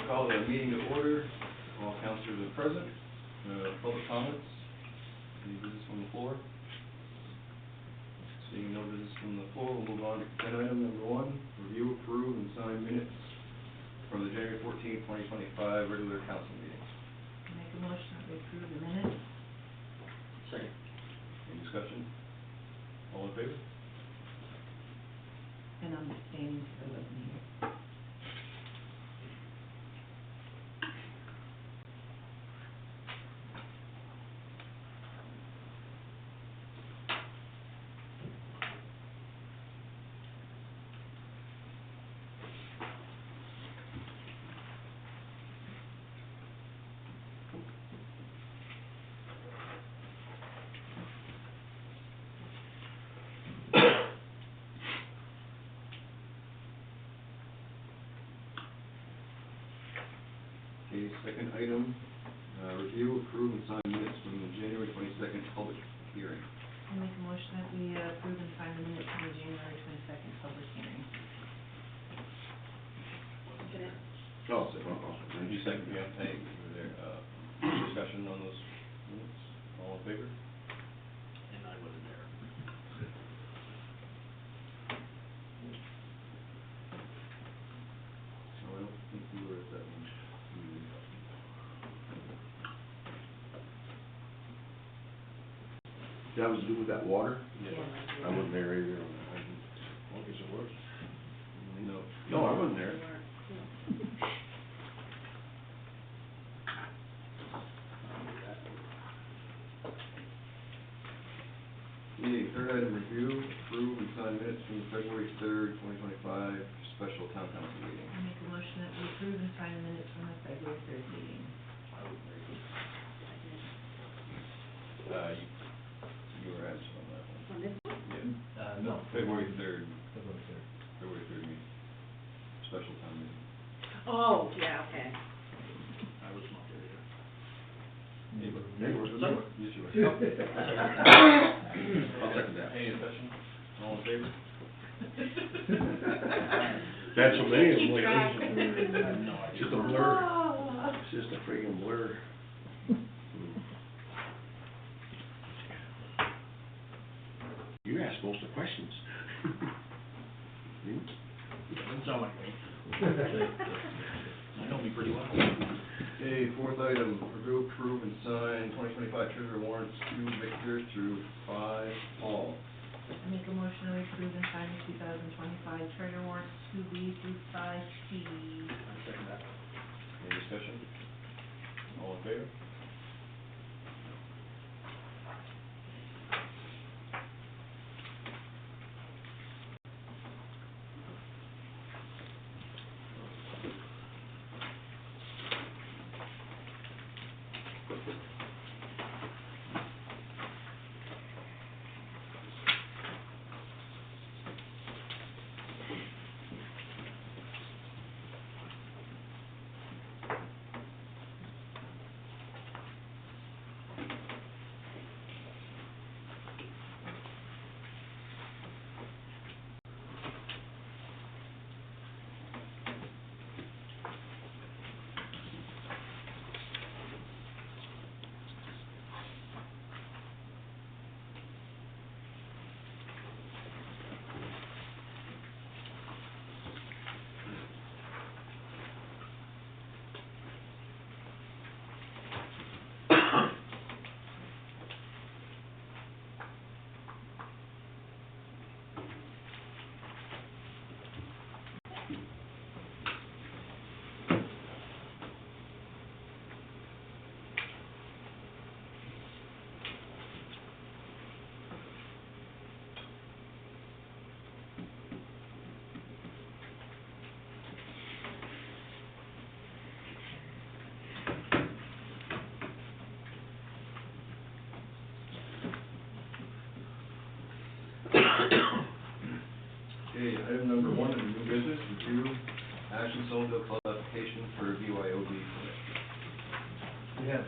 call the meeting to order. All councilors are present. Public comments. Any business from the floor? Seeing no business from the floor, we'll move on to agenda item number 1, review, approve, and sign minutes from the January 14th, 2025 regular council meeting. Make a motion that we approve the minutes. Second. Any discussion? All in favor? And I'm abstaining because I wasn't here. Okay, second item, review, approve, and sign minutes from the January 22nd public hearing. I make a motion that we approve and sign the minutes from the January 22nd public hearing. Oh, did you second? Yeah, thank you for there. Discussion on those minutes? All in favor? And I wasn't there. So I don't think we were at that one. That was to do with that water? Yeah. I wasn't there either on that. What is it worth? No. No, I wasn't there. Okay, third item, review, approve, and sign minutes from the February 3rd, 2025 special town council meeting. I make a motion that we approve and sign the minutes from the February 3rd meeting. I was there. You were absent on that one. On this one? Yeah. No. February 3rd, February 3rd. February 3rd meeting, special town meeting. Oh, yeah, okay. I was not there either. Neighbors, was Somewhere. Yes, you were. I'll second that. Any discussion? All in favor? That's so many of them, like, Keep track. No, I it's just a didn't. blur. Oh. It's just a friggin' blur. You asked most of the questions. Hmm? Doesn't sound like me. I know me pretty well. Okay, fourth item, review, approve, and sign 2025 treasurer warrants 2 Victor through 5 Paul. I make a motion that we approve and sign the 2025 treasure warrants 2B through 5C. I second that. Any discussion? All in favor? Okay, item number 1 is new business, review, Ashland Somerville Club application for BYOB permit. We have,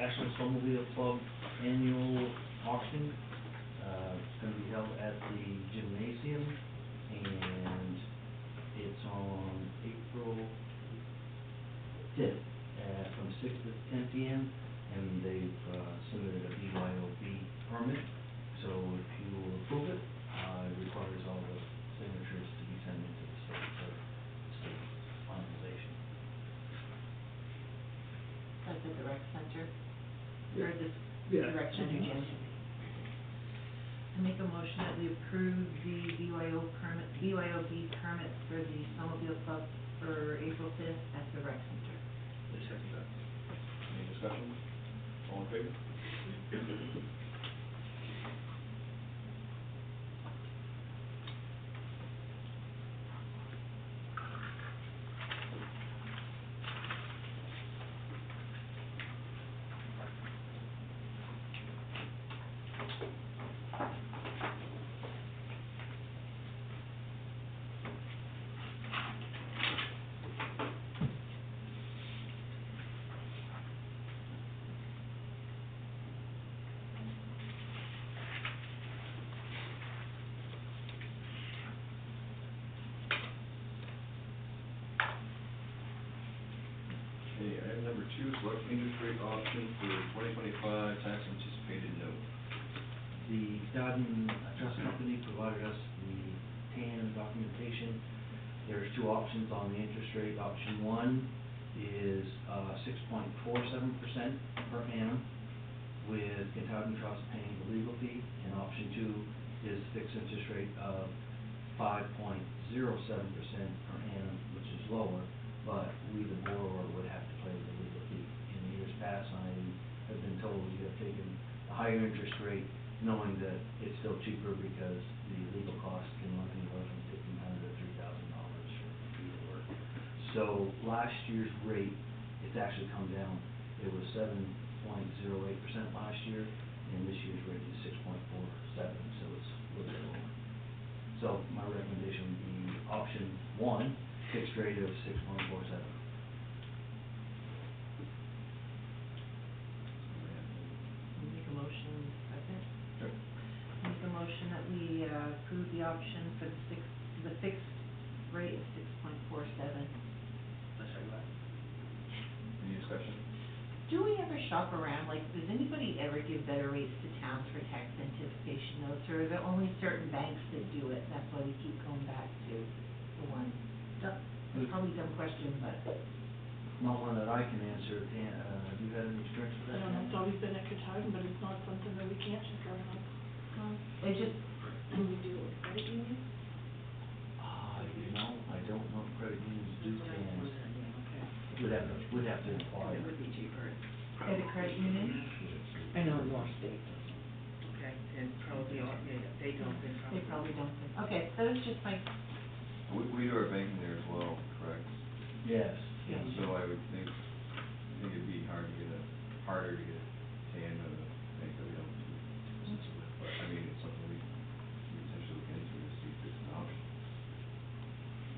Ashland Snowmobile Club annual auction. It's gonna be held at the gymnasium, and it's on April 5th, from 6 to 10 p.m., and they've submitted a BYOB permit. So if you approve it, it requires all the signatures to be sent into the state for state finalization. That's at the rec center? Yeah. Or this Yeah. rec center, Jen? I make a motion that we approve the BYOB permit for the snowmobile club for April 5th at the rec center. I second that. Any discussion? All in favor? Okay, item number 2, select interest rate option for 2025 tax anticipated note. The Dodden Trust Company provided us the TAN documentation. There's two options on the interest rate. Option 1 is 6.47% per annum, with Kentaugh Trust paying the legal fee, and option 2 is fixed interest rate of 5.07% per annum, which is lower, but we, the borrower, would have to pay the legal fee. In years past, I have been told you have taken a higher interest rate, knowing that it's still cheaper because the legal costs can run anywhere from $1,500 to $3,000 for either work. So last year's rate, it's actually come down. It was 7.08% last year, and this year's rate is 6.47, so it's a little bit lower. So my recommendation would be option 1, fixed rate of 6.47. Make a motion, second? Sure. Make a motion that we approve the option for the fixed rate of 6.47. I second that. Any discussion? Do we ever shop around, like, does anybody ever give better rates to towns for tax anticipation notes, or are there only certain banks that do it, that's why we keep going back to the one? It's probably a dumb question, but Not one that I can answer. Dan, have you had any experience with I that? don't know, it's always been at Katahdin, but it's not something that we can't check around. it just, And we do it with credit unions? I don't know if credit unions do That's what I was TANs. wondering, yeah, okay. We'd have to inquire. It would be cheaper. credit union, I know North State doesn't. Okay, and probably, they don't, they probably don't. Okay, so it's just like, We do our banking there as well, correct? Yes. Yeah. So I would think it'd be harder to get a TAN of a bank that we don't do business with, but I mean, it's something we potentially look into to see if it's an option.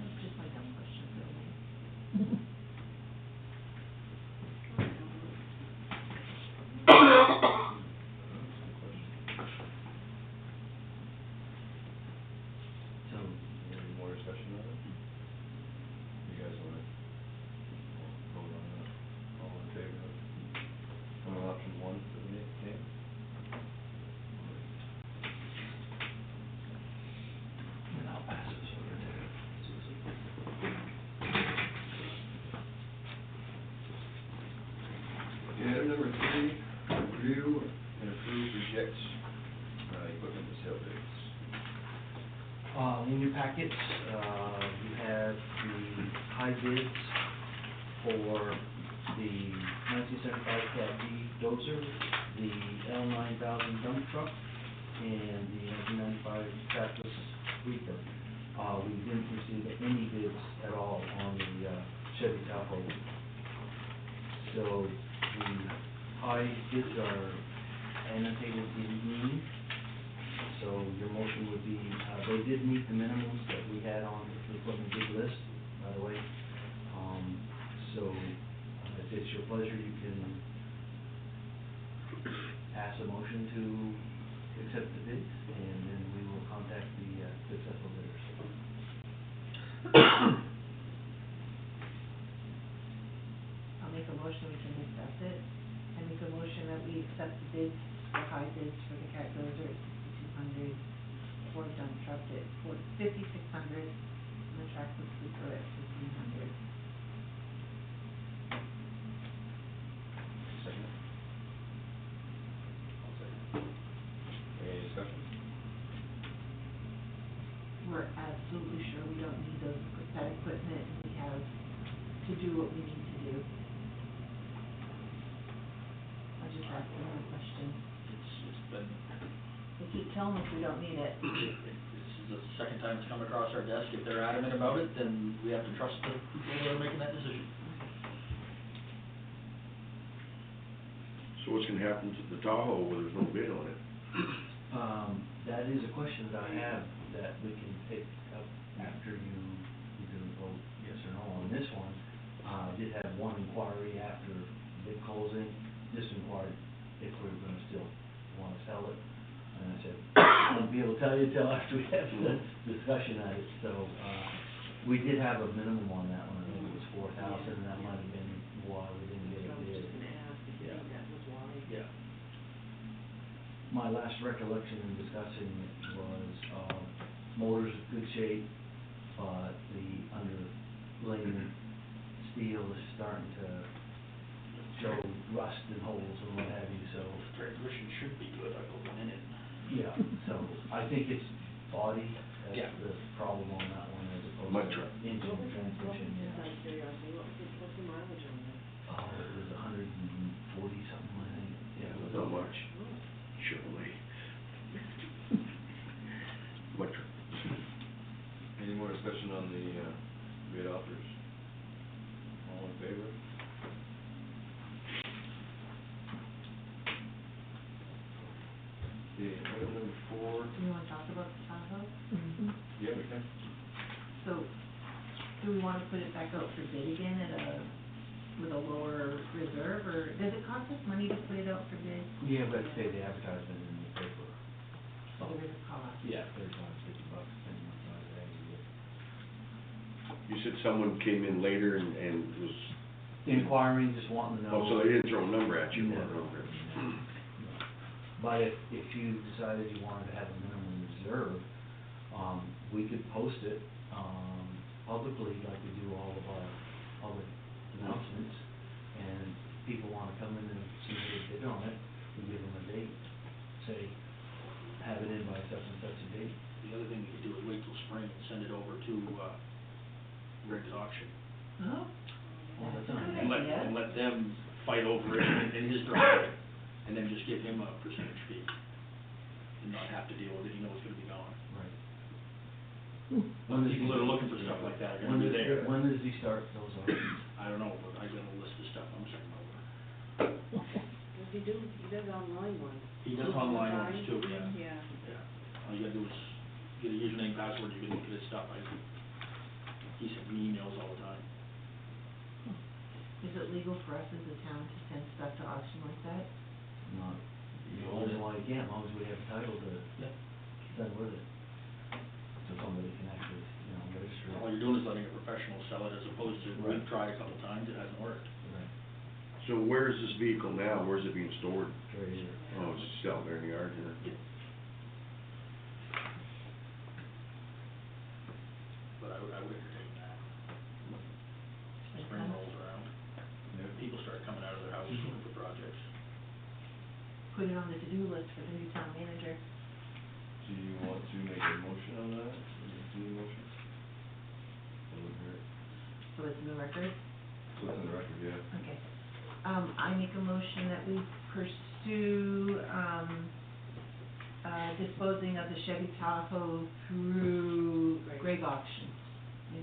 that's just my dumb question, really. So, Any more discussion on it? You guys wanna vote on that? All in favor of option 1 for the TAN? and I'll pass this over to Susan. Okay, item number 3, review and approve reject equipment to sale bids. In your packets, you have the high bids for the 1975 Cat D dozer, the L9000 dump truck, and the 1995 trackless sweeper. We didn't receive any bids at all on the Chevy Tahoe. So the high bids are annotated in green. So your motion would be, they did meet the minimums that we had on the equipment bid list, by the way. So if it's your pleasure, you can pass a motion to accept the bids, and then we will contact the successful bidders. motion, we can discuss it. I make a motion that we accept the bids, the high bids for the cat dozer at 6,200, Ford dump truck at 5,600, and the tractor sweeper at 1,500. Second. I'll second. Any discussion? We're absolutely sure we don't need that equipment, and we have to do what we need to do. I just asked them a question. It's been, They keep telling us we don't need it. this is the second time it's come across our desk. If they're adamant about it, then we have to trust the people that are making that decision. So what's gonna happen to the Tahoe where there's no bid on it? That is a question that I have that we can pick up after you either vote yes or no on this one. I did have one inquiry after bid closing, just inquired if we were gonna still wanna sell it. And I said, I won't be able to tell you till after we have the discussion at it, so, we did have a minimum on that one, I think it was 4,000, and that might have been why we didn't get I a was bid. just gonna ask if you Yeah. think that was why. Yeah. My last recollection in discussing it was, motor's in good shape, but the underlayment steel is starting to show rust and holes and what have you, so, Transmission should be good, I put one in it. yeah, so I think it's body, Yeah. that's the problem on that one as opposed Mud to truck. engine What was, transmission, just out yeah. of curiosity, what's the mileage on that? Oh, it was 140 something, I think, yeah. it was Not over. much. Chevrolet. What truck? Any more discussion on the, bid offers? All in favor? Okay, item number 4. Do you wanna talk about the Tahoe? Yeah, we can. So, do we wanna put it back out for bid again with a lower reserve, or does it cost us money to put it out for bid? Yeah, we have to pay the advertisement in the paper. So there is a cost. Yeah, $35, $50, depending on size of egg you get. You said someone came in later and was, Inquiring, just wanting to know. oh, so they didn't throw a number at you? No. Okay. But if you decided you wanted to have a minimum reserve, we could post it, publicly, like we do all of our public announcements. And people wanna come in and submit a bid on it, we give them a date, say, have it in by such and such a date. The other thing we could do is wait till spring and send it over to, Greg's auction. Oh, All the that's a time. good And let, idea. and let them fight over it in his driveway, and then just give him a percentage fee. And not have to deal with it, he knows it's gonna be gone. Right. But people that are looking for stuff like that are gonna be there. When does he start those auctions? I don't know, but I got a list of stuff I'm sending over. Does he do, he does online ones? He does online ones too, yeah. Yeah. Yeah. All you gotta do is get a username, password, you can look at his stuff. He sends me emails all the time. Is it legal for us as a town to send stuff to auction like that? Not, the only one you can, as long as we have title to Yeah. send with it. So somebody can actually, register it. All you're doing is letting a professional sell it as opposed to, Right. we've tried a couple times, it hasn't worked. Right, So where is this vehicle now? Where's it being stored? it's right here. Oh, it's just out there in the yard, yeah. But I would entertain that. Spring rolls around, Yeah. people start coming out of their houses looking for projects. Put it on the to-do list for the new town manager. Do you want to make a motion on that? Do you motion? That would hurt. So it's in the record? So it's on the record, yeah. Okay. I make a motion that we pursue, disposing of the Chevy Tahoe through Greg Auction. I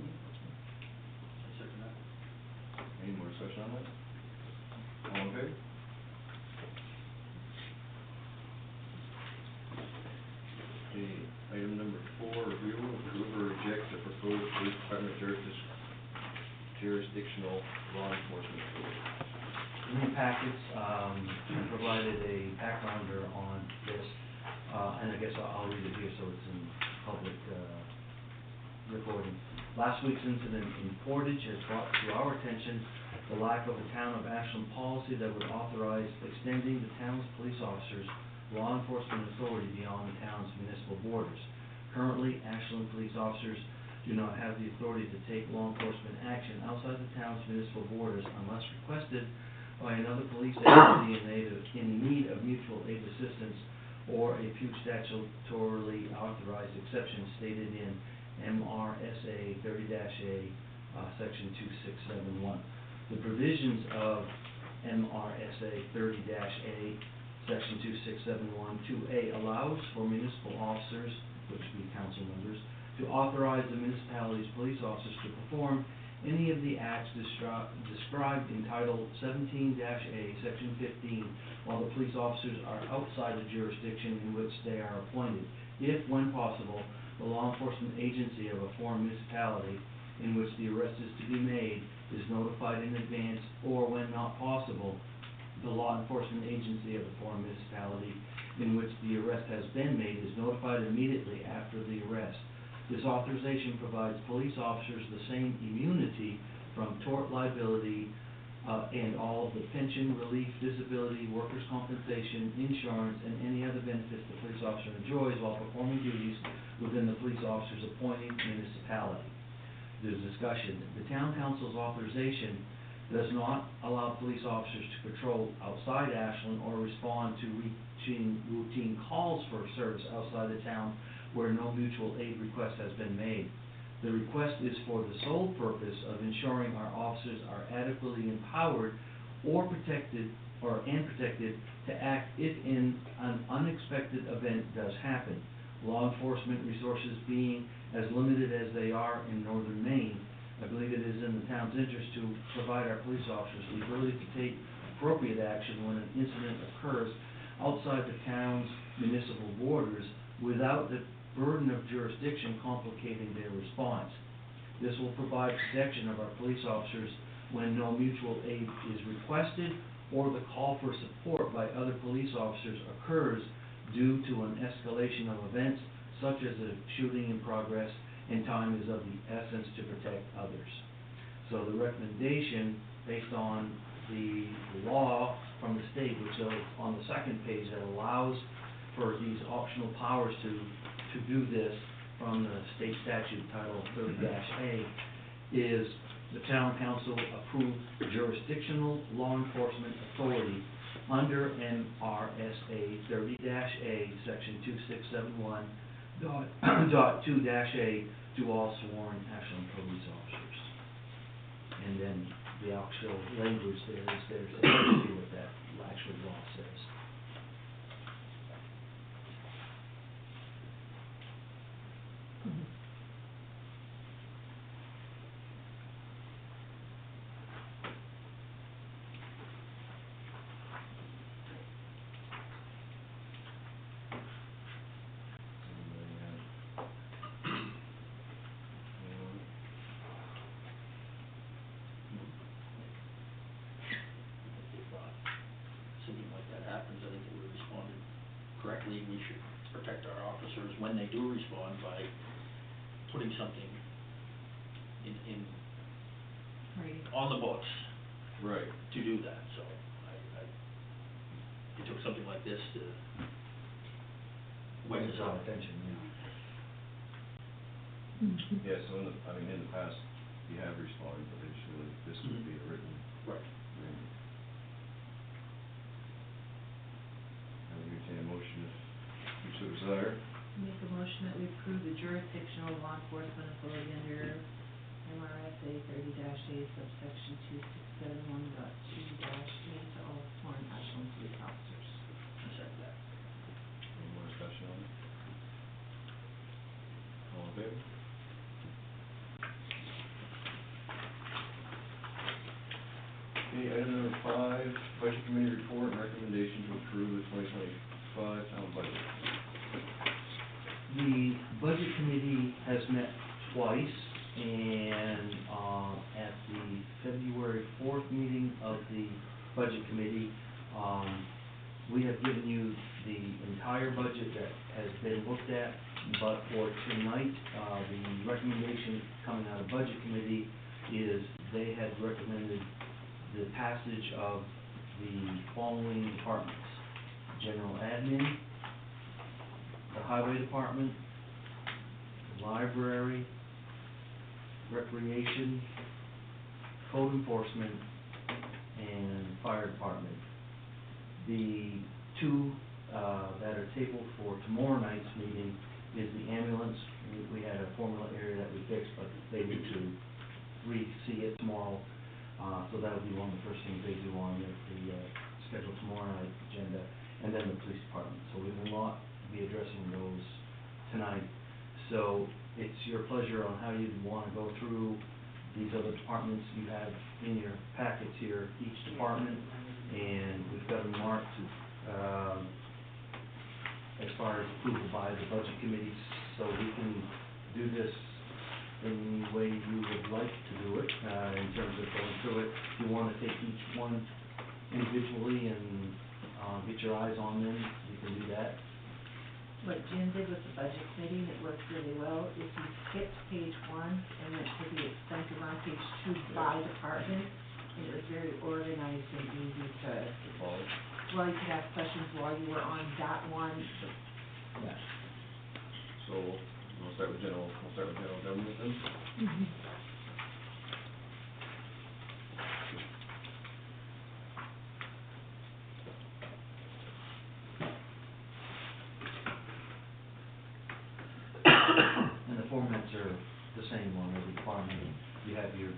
second that. Any more discussion on that? All in favor? Okay, item number 4, review, approve or reject the proposed police department jurisdictional law enforcement code. In your packets, I provided a backgrounder on this, and I guess I'll read it here so it's in public, recording. Last week's incident in Portage has brought to our attention the lack of a town of Ashland policy that would authorize extending the town's police officers' law enforcement authority beyond the town's municipal borders. Currently, Ashland police officers do not have the authority to take law enforcement action outside the town's municipal borders unless requested by another police agency in need of mutual aid assistance or a few statutorily authorized exceptions stated in MRSA 30-A, Section 2671. The provisions of MRSA 30-A, Section 2671 2A allows for municipal officers, which would be council members, to authorize the municipality's police officers to perform any of the acts described in Title 17-A, Section 15, while the police officers are outside the jurisdiction in which they are appointed, if, when possible, the law enforcement agency of a foreign municipality in which the arrest is to be made is notified in advance, or when not possible, the law enforcement agency of the foreign municipality in which the arrest has been made is notified immediately after the arrest. This authorization provides police officers the same immunity from tort liability and all of the pension, relief, disability, workers' compensation, insurance, and any other benefits the police officer enjoys while performing duties within the police officer's appointed municipality. There's discussion. The town council's authorization does not allow police officers to patrol outside Ashland or respond to routine calls for service outside the town where no mutual aid request has been made. The request is for the sole purpose of ensuring our officers are adequately empowered or protected to act if an unexpected event does happen. Law enforcement resources being as limited as they are in northern Maine, I believe it is in the town's interest to provide our police officers the ability to take appropriate action when an incident occurs outside the town's municipal borders without the burden of jurisdiction complicating their response. This will provide protection of our police officers when no mutual aid is requested or the call for support by other police officers occurs due to an escalation of events such as a shooting in progress, and time is of the essence to protect others. So the recommendation, based on the law from the state, which is on the second page, that allows for these optional powers to do this from the state statute Title 30-A, is the town council approve jurisdictional law enforcement authority under MRSA 30-A, Section 2671, dot 2-A to all sworn Ashland police officers. And then the actual language there is there's exactly what that actual law says. Something like that happens, I think that we responded correctly. We should protect our officers when they do respond by putting something in Right. on the books Right. to do that, so it took something like this to wake us Draw up. attention, Yeah, so in the past, you have responded, but it's really, this would be a written Right. agreement. I would entertain a motion if you so desire. Make a motion that we approve the jurisdictional law enforcement authority under MRSA 30-A subsection 2671.2-A to all sworn Ashland police officers. I second that. Any more discussion on it? All in favor? Okay, item number 5, Budget Committee report and recommendation to approve the 2025 town budget. The Budget Committee has met twice, and at the February 4th meeting of the Budget Committee, we have given you the entire budget that has been looked at, but for tonight, the recommendation coming out of Budget Committee is they had recommended the passage of the following departments: general admin, the highway department, the library, recreation, code enforcement, and fire department. The two that are tabled for tomorrow night's meeting is the ambulance. We had a formula area that we fixed, but they need to re-see it tomorrow. So that'll be one of the first things they do on the schedule tomorrow night agenda, and then the police department. So we will not be addressing those tonight. So it's your pleasure on how you want to go through these other departments. You have in your packets here each department, and we've got them marked as far as approval by the budget committee, so we can do this any way you would like to do it, in terms of going through it. If you want to take each one individually and get your eyes on them, you can do that. What Jim did with the budget committee, and it worked really well, is he skipped page 1 and went to the expenses on page 2 by department, and it was very organized and easy to, well, you could ask questions while you were on that one. Yeah. So, we'll start with general government then? And the formats are the same on every department. You have your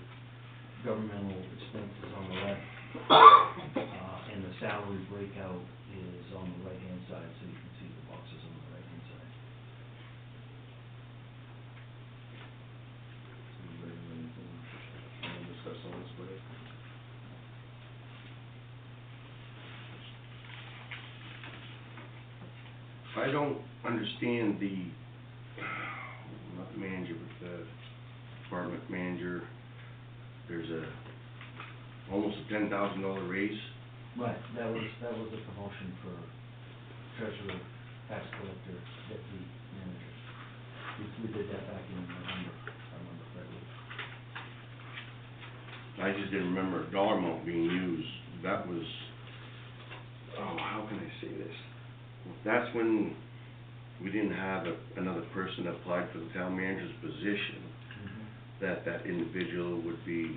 governmental expenses on the left, and the salary breakout is on the right-hand side, so you can see the boxes on the right-hand side. Anybody have anything want to discuss on this way? I don't understand not the manager, but the department manager. There's almost a $10,000 raise. Right, that was the promotion for treasurer, tax collector, deputy manager. We did that back in November, if I remember correctly. I just didn't remember a dollar amount being used. That was, how can I say this? That's when we didn't have another person that applied for the town manager's position, that individual would be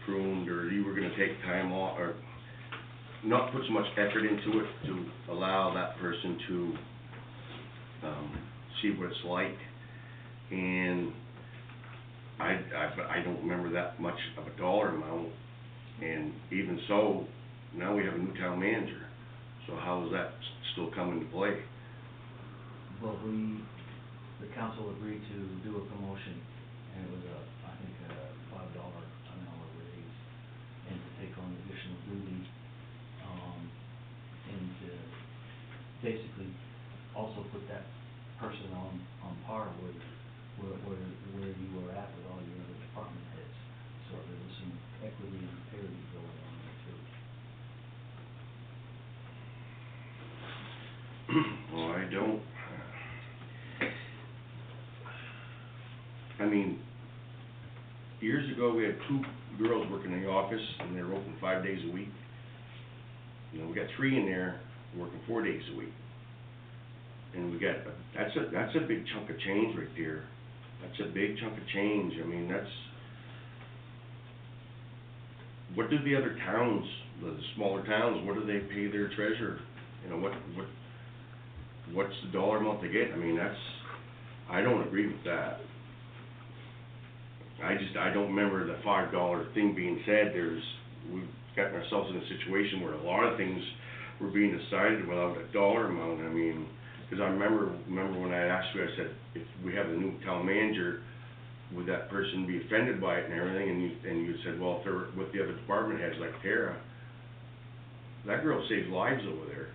pruned, or you were gonna take time off, or not put so much effort into it to allow that person to see what it's like. And I don't remember that much of a dollar amount, and even so, now we have a new town manager. So how is that still come into play? Well, the council agreed to do a promotion, and it was I think a $5 an hour raise, and to take on additional duty, and to basically also put that person on par with where you were at with all your other department heads. So there was some equity and parity going on there too. Well, I don't, I mean, years ago, we had 2 girls working in the office, and they were open 5 days a week. You know, we got 3 in there working 4 days a week. And we got, that's a big chunk of change right there. That's a big chunk of change. I mean, what do the other towns, the smaller towns, what do they pay their treasurer? You know, what's the dollar amount they get? I mean, I don't agree with that. I don't remember the $5 thing being said. We've gotten ourselves in a situation where a lot of things were being decided without a dollar amount. I mean, because I remember when I asked you, I said, if we have a new town manager, would that person be offended by it and everything? And you said, well, if they're with the other department heads like Tara, that girl saves lives over there.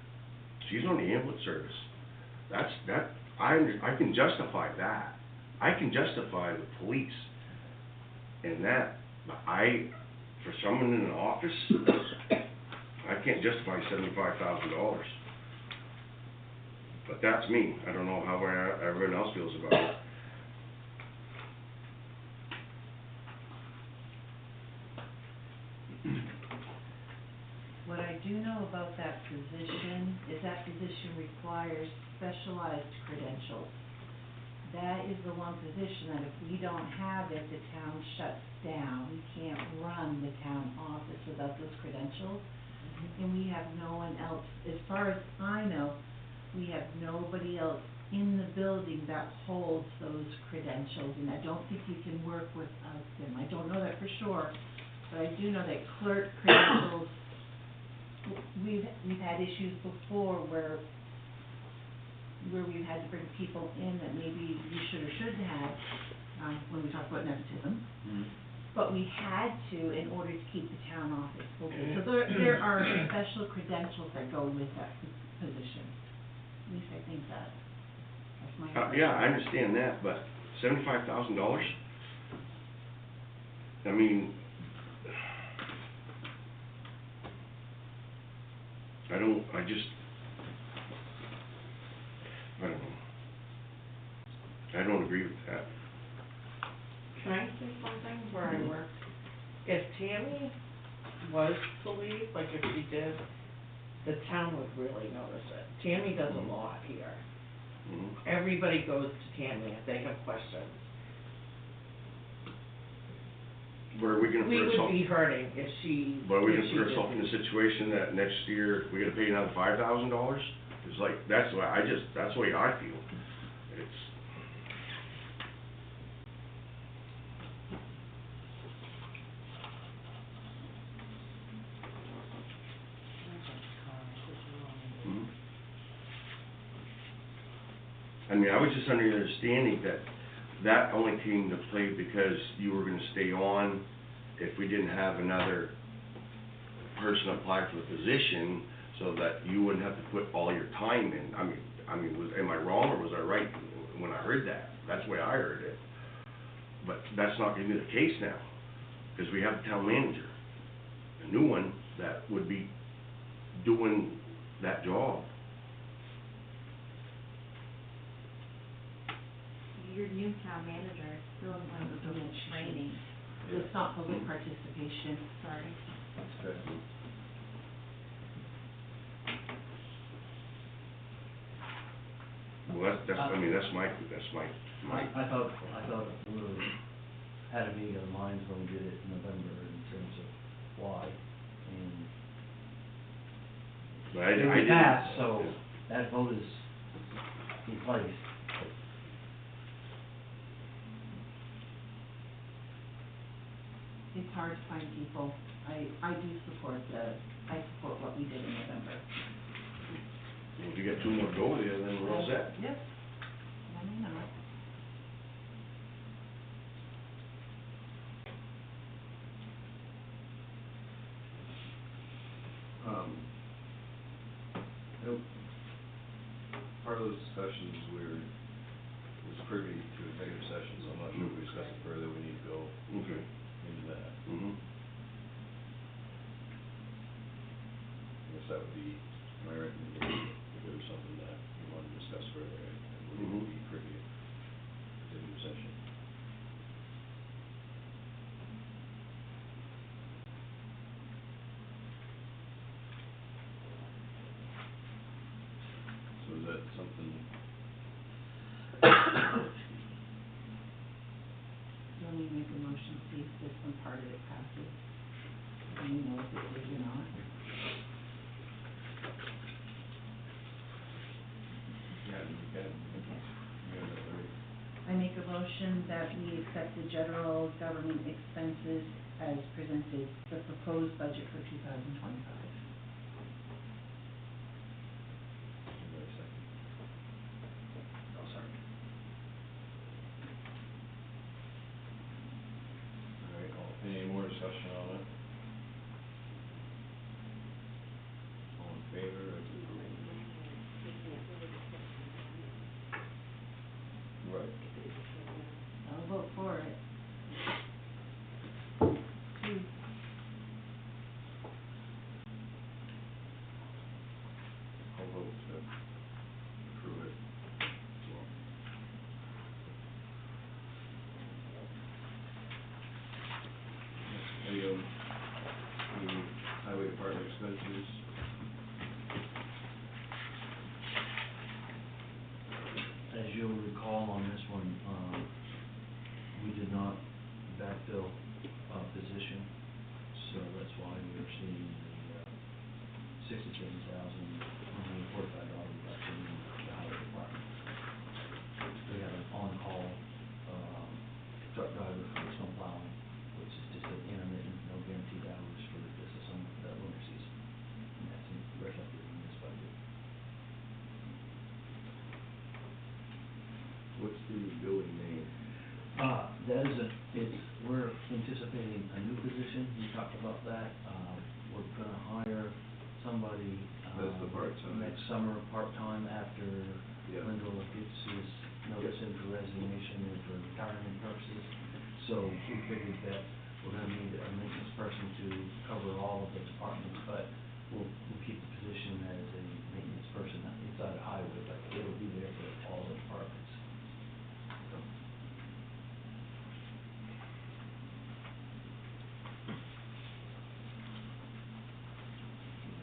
She's on the ambulance service. I can justify that. I can justify the police and that. But for someone in an office, I can't justify $75,000. But that's me. I don't know how everyone else feels about it. do know about that position is that position requires specialized credentials. That is the one position that if we don't have it, the town shuts down. We can't run the town office without those credentials. And we have no one else, as far as I know, we have nobody else in the building that holds those credentials, and I don't think you can work without them. I don't know that for sure, but I do know that clerk credentials, we've had issues before where we've had to bring people in that maybe we should or shouldn't have, when we talk about nepotism. But we had to in order to keep the town office open. So there are special credentials that go with that position. At least I think that's my impression. Yeah, I understand that, but $75,000? I mean, I don't know. I don't agree with that. Can I say something where I work? If Tammy was to leave, like if she did, the town would really notice it. Tammy does a lot here. Mhm. Everybody goes to Tammy if they have questions. But are we gonna We put would ourselves, be hurting if she, but are we if gonna she put did ourselves in a leave. situation that next year, we gotta pay another $5,000? It's like, that's the way that's the way I feel. It's, mhm. I mean, I was just under the understanding that that only came to play because you were gonna stay on if we didn't have another person apply for the position, so that you wouldn't have to put all your time in. I mean, am I wrong or was I right when I heard that? That's the way I heard it. But that's not gonna be the case now, because we have a town manager, a new one that would be doing that job. Your new town manager is still in training. It's not public participation, sorry. That's good. Well, I mean, that's my, I thought we had a meeting of the minds when we did it in November in terms of why, and but I it didn't. passed, so that vote is in place. It's hard to find people. I do support what we did in November. Well, if you got two more to go with you, then we're all set. Yep. I may not. You know, part of those discussions was privy to executive session, so I'm not sure if we discussed it further, we need to go Okay. into that. Mm-hmm. I guess that would be my recommendation, if there was something that we wanted to discuss further, I believe it would be privy to executive session. So is that something? Let me make a motion, see if this one part of it passes. And you know if it did or not. Yeah, you can. I make a motion that we accept the general government expenses as presented, the proposed budget for 2025. Oh, sorry. All right, any more discussion on it? All in favor of the... Right. I'll vote for it. I'll vote to approve it as well. Next item, the highway department expenses. $145 reduction in the highway department. We have an on-call, truck driver for snow plowing, which is just an intermittent, no guaranteed hours for just the summer, the winter season. And that's reflected in this budget. What's the building name? That is we're anticipating a new position, we talked about that, we're gonna hire somebody, That's the part-time. next summer, part-time, after Yeah. Wendell gets his notice in for resignation and for retirement purposes. So we figured that we're gonna need a maintenance person to cover all of the departments, but we'll keep the position as a maintenance person inside the highway, but it'll be there for all the departments.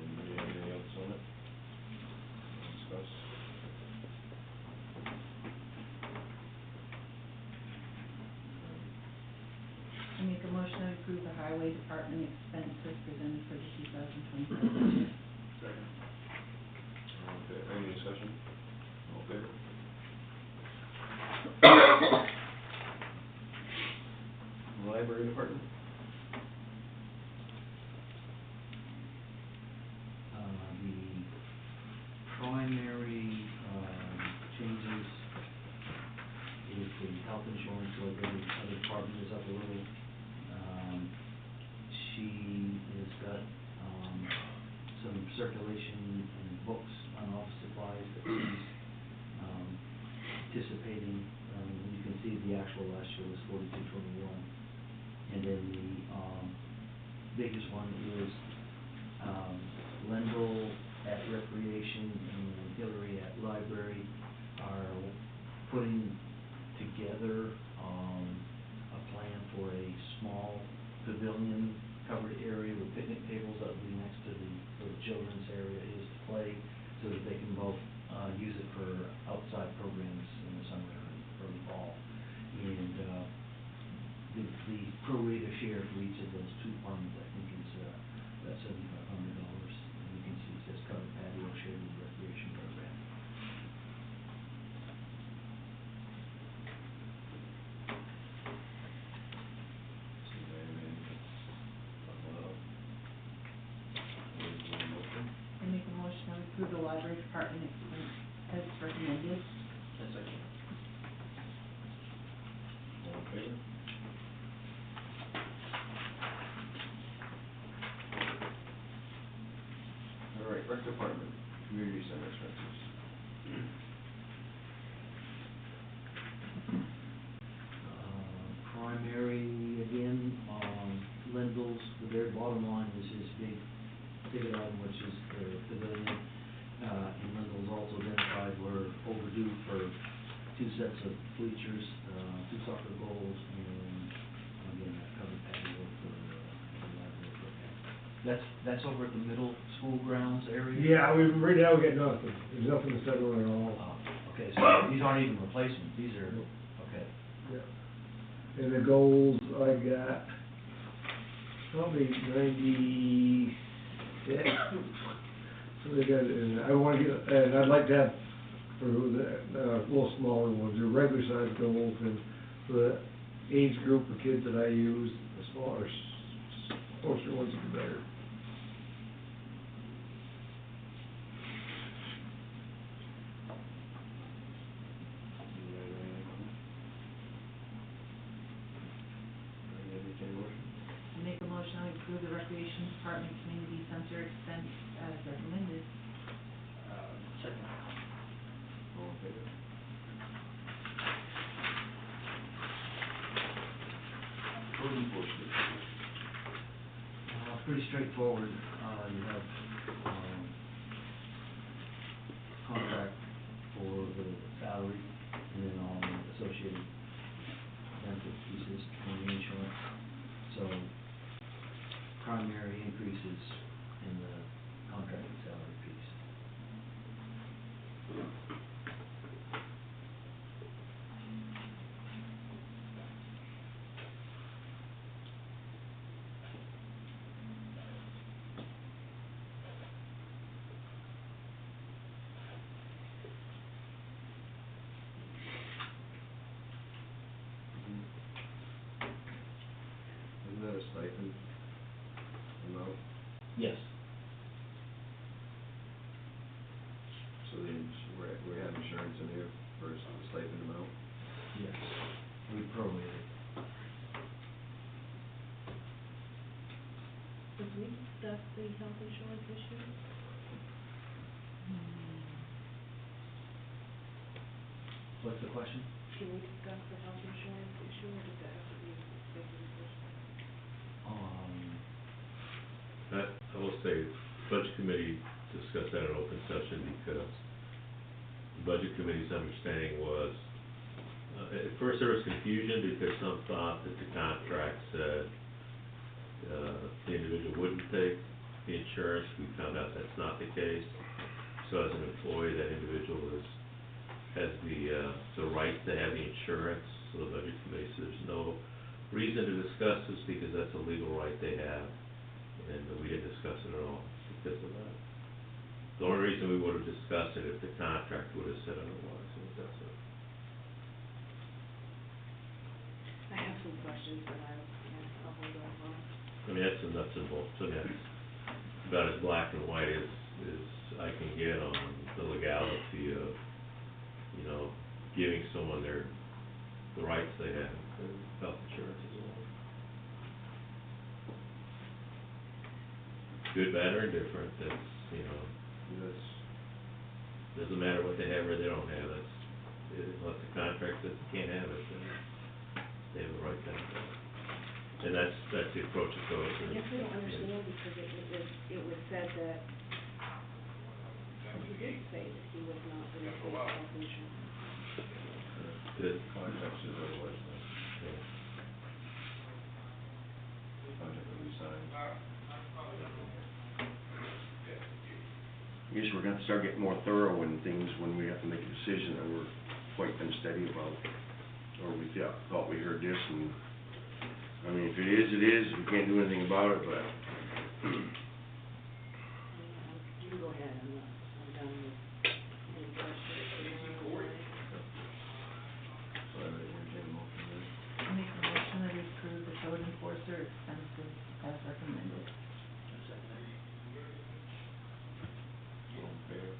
Anybody have anything else on it? Discuss? I make a motion to approve the highway department expenses presented for the 2025 budget. Second. All in favor, any discussion? All in favor? Library department? The primary, changes is the health insurance, like every other department is up a little. She has got, some circulation and books on office supplies that she's, anticipating. You can see the actual last year was 4221. And then the, biggest one is, Lendl at Recreation and Hillary at Library are putting together, a plan for a small pavilion covered area with picnic tables that will be next to where the children's area is to play, so that they can both, use it for outside programs in the summer and early fall. And, the pro rata share for each of those two departments, I think, is, about $7,500. And you can see it says covered patio shared with recreation program. I make a motion to approve the library department expense as recommended. Second. All in favor? All right, rec department, community center expenses. Primary, again, Lendl's, the very bottom line is his big ticket item, which is the pavilion. And Lendl's also identified we're overdue for 2 sets of bleachers, 2 soccer goals, and again, that covered patio for the library program. That's over at the middle school grounds area? Yeah, right now we got nothing, there's nothing to settle at all. Okay, so these aren't even replacements, these are, okay. Yeah. And the goals, I got probably 96. So they got, and I wanna get, and I'd like to have, for the, little smaller ones, the regular size goals, and for the age group of kids that I use, the smaller, closer ones the better. I make a motion to approve the recreation department community center expense as recommended. Second. All in favor? Code enforcement. Pretty straightforward, you have, contract for the salary, and then all the associated benefit pieces and the insurance. So, primary increases in the contracted salary piece. Yes. So we have insurance in here for a stipend amount? Yes. We prorate it. Did we discuss the health insurance issue? What's the question? Can we discuss the health insurance issue, or does that have to be an executive session? I will say, Budget Committee discussed that in open session because the Budget Committee's understanding was, at first there was confusion because some thought that the contract said, the individual wouldn't take the insurance. We found out that's not the case. So as an employee, that individual has the right to have the insurance. So the Budget Committee says there's no reason to discuss this because that's a legal right they have. And we didn't discuss it at all because of that. The only reason we would have discussed it if the contract would have said otherwise, and that's it. I have some questions, but I'll hold on. I mean, that's the nuts and bolts, I mean, that's about as black and white as I can get on the legality of, you know, giving someone the rights they have for health insurance as well. Good, bad, or indifferent, that's, you know, doesn't matter what they have or they don't have, unless the contract says they can't have it, then they have the right to have it. And that's the approach it goes. I guess I don't understand, because it was said that, he did say that he was not going to take health insurance. Good. Contract says otherwise, but Yeah. contract that we signed. I guess we're gonna have to start getting more thorough in things when we have to make a decision that we're quite unsteady about. Or we thought we heard this, and, I mean, if it is, it is, we can't do anything about it, but You can go ahead, I'm done with any questions. So I would entertain a motion there. I'll make a motion that we approve the code enforcer expenses as recommended. All in favor?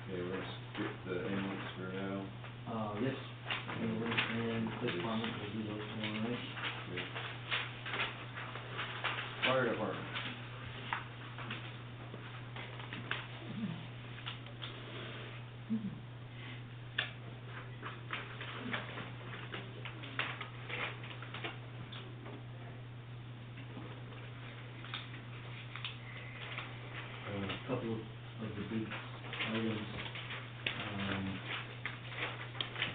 Okay, let's skip the ambulance for now. Yes, and police department will do those tomorrow night. Okay. Fire department. A couple of the big items,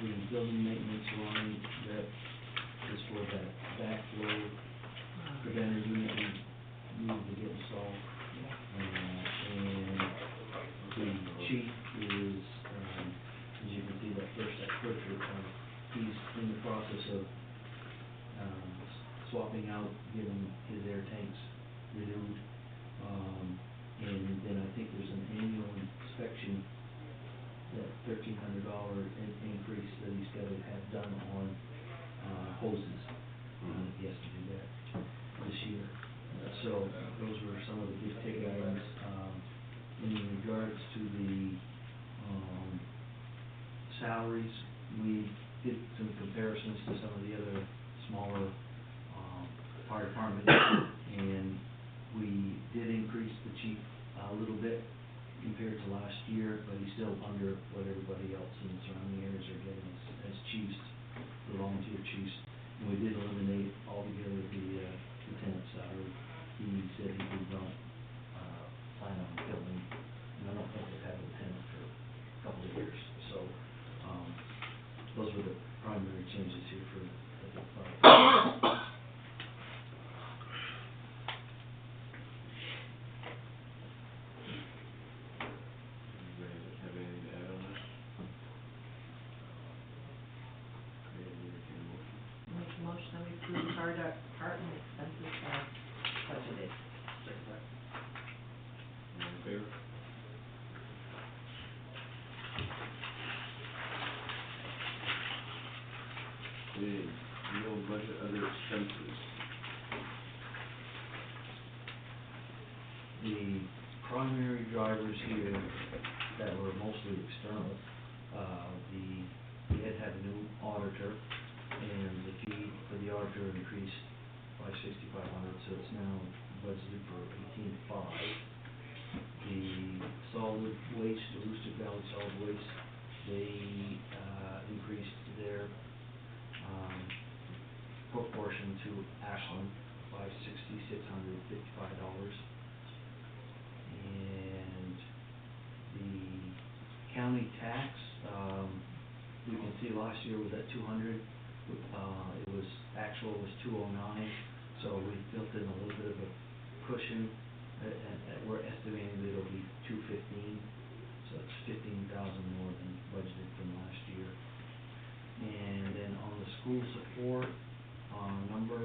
the building maintenance line that is for that backflow preventer unit we need to get installed. And the chief is, as you can see, that picture, he's in the process of, swapping out, getting his air tanks renewed. And then I think there's an annual inspection, that $1,300 increase that he's got to have done on, hoses. He has to do that this year. So those were some of the big ticket items. In regards to the, salaries, we did some comparisons to some of the other smaller, fire departments, and we did increase the chief a little bit compared to last year, but he's still under what everybody else in the surrounding areas are getting as chiefs, the volunteer chiefs. And we did eliminate altogether the lieutenant salary. He said he did not, plan on filling, and I don't think they've had a lieutenant for a couple of years. So, those were the primary changes here for the fire. Anybody have anything to add on this? Okay, we entertain a motion. I'll make a motion that we approve the fire department expenses as budgeted. All in favor? Okay, real budget other expenses. The primary drivers here that were mostly external, we had a new auditor, and the fee for the auditor increased by $6,500, so it's now budgeted for $18,500. The solid waste, the Aroostook Valley Solid Waste, they, increased their, proportion to Ashland by $6,655. And the county tax, you can see last year was at 200, it was, actual was 209, so we built in a little bit of a cushion, and we're estimating that it'll be 215, so it's 15,000 more than budgeted from last year. And then on the school support, number,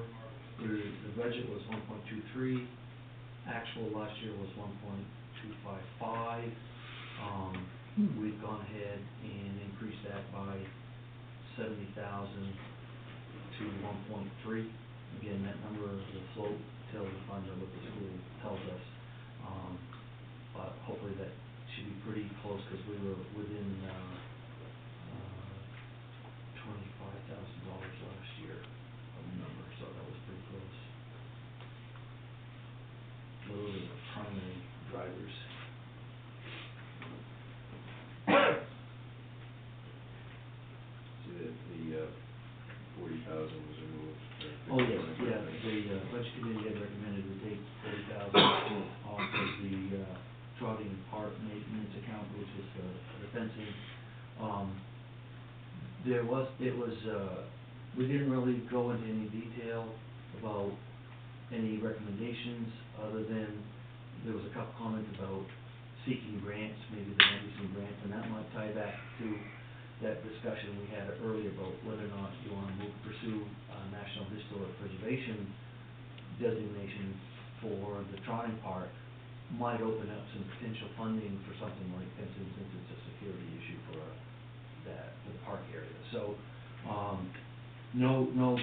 the budget was 1.23, actual last year was 1.255. We've gone ahead and increased that by 70,000 to 1.3. Again, that number will float till we find out what the school tells us. But hopefully that should be pretty close, because we were within, $25,000 last year of the number, so that was pretty close. Those are the primary drivers. So the 40,000 was removed. Oh, yes, yeah, the budget committee had recommended we take 40,000 off of the Trotting Park maintenance account, which was the fencing. We didn't really go into any detail about any recommendations, other than there was a couple comments about seeking grants, maybe there might be some grants, and that might tie back to that discussion we had earlier about whether or not you want to pursue National Historic Preservation designation for the Trotting Park. Might open up some potential funding for something like fencing, since it's a security issue for for the park area. So, no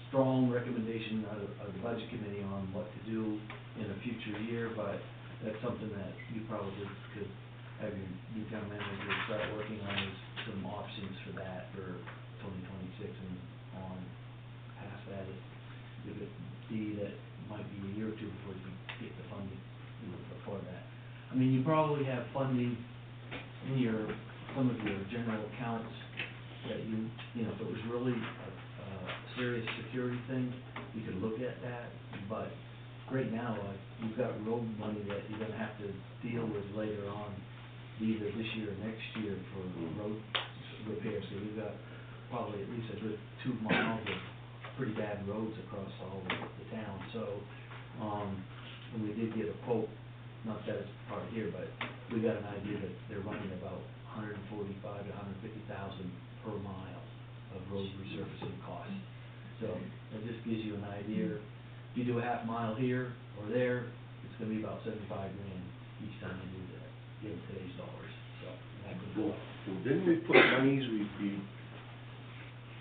strong recommendation of the budget committee on what to do in a future year, but that's something that you probably could have your new town manager start working on, is some options for that for 2026 and on. Past that, if it be that might be a year or two before you get the funding, before that. I mean, you probably have funding in some of your general accounts that you know, if it was really a serious security thing, you could look at that, but right now, you've got road money that you're gonna have to deal with later on, either this year or next year, for road repairs. So you've got probably at least a good 2 miles of pretty bad roads across all the town. So, and we did get a quote, not that it's part here, but we got an idea that they're running about $145,000 to $150,000 per mile of road resurfacing costs. So that just gives you an idea. If you do a half mile here or there, it's gonna be about $75,000 each time you do that, given today's dollars, so that could go up. Well, didn't we put monies, we'd be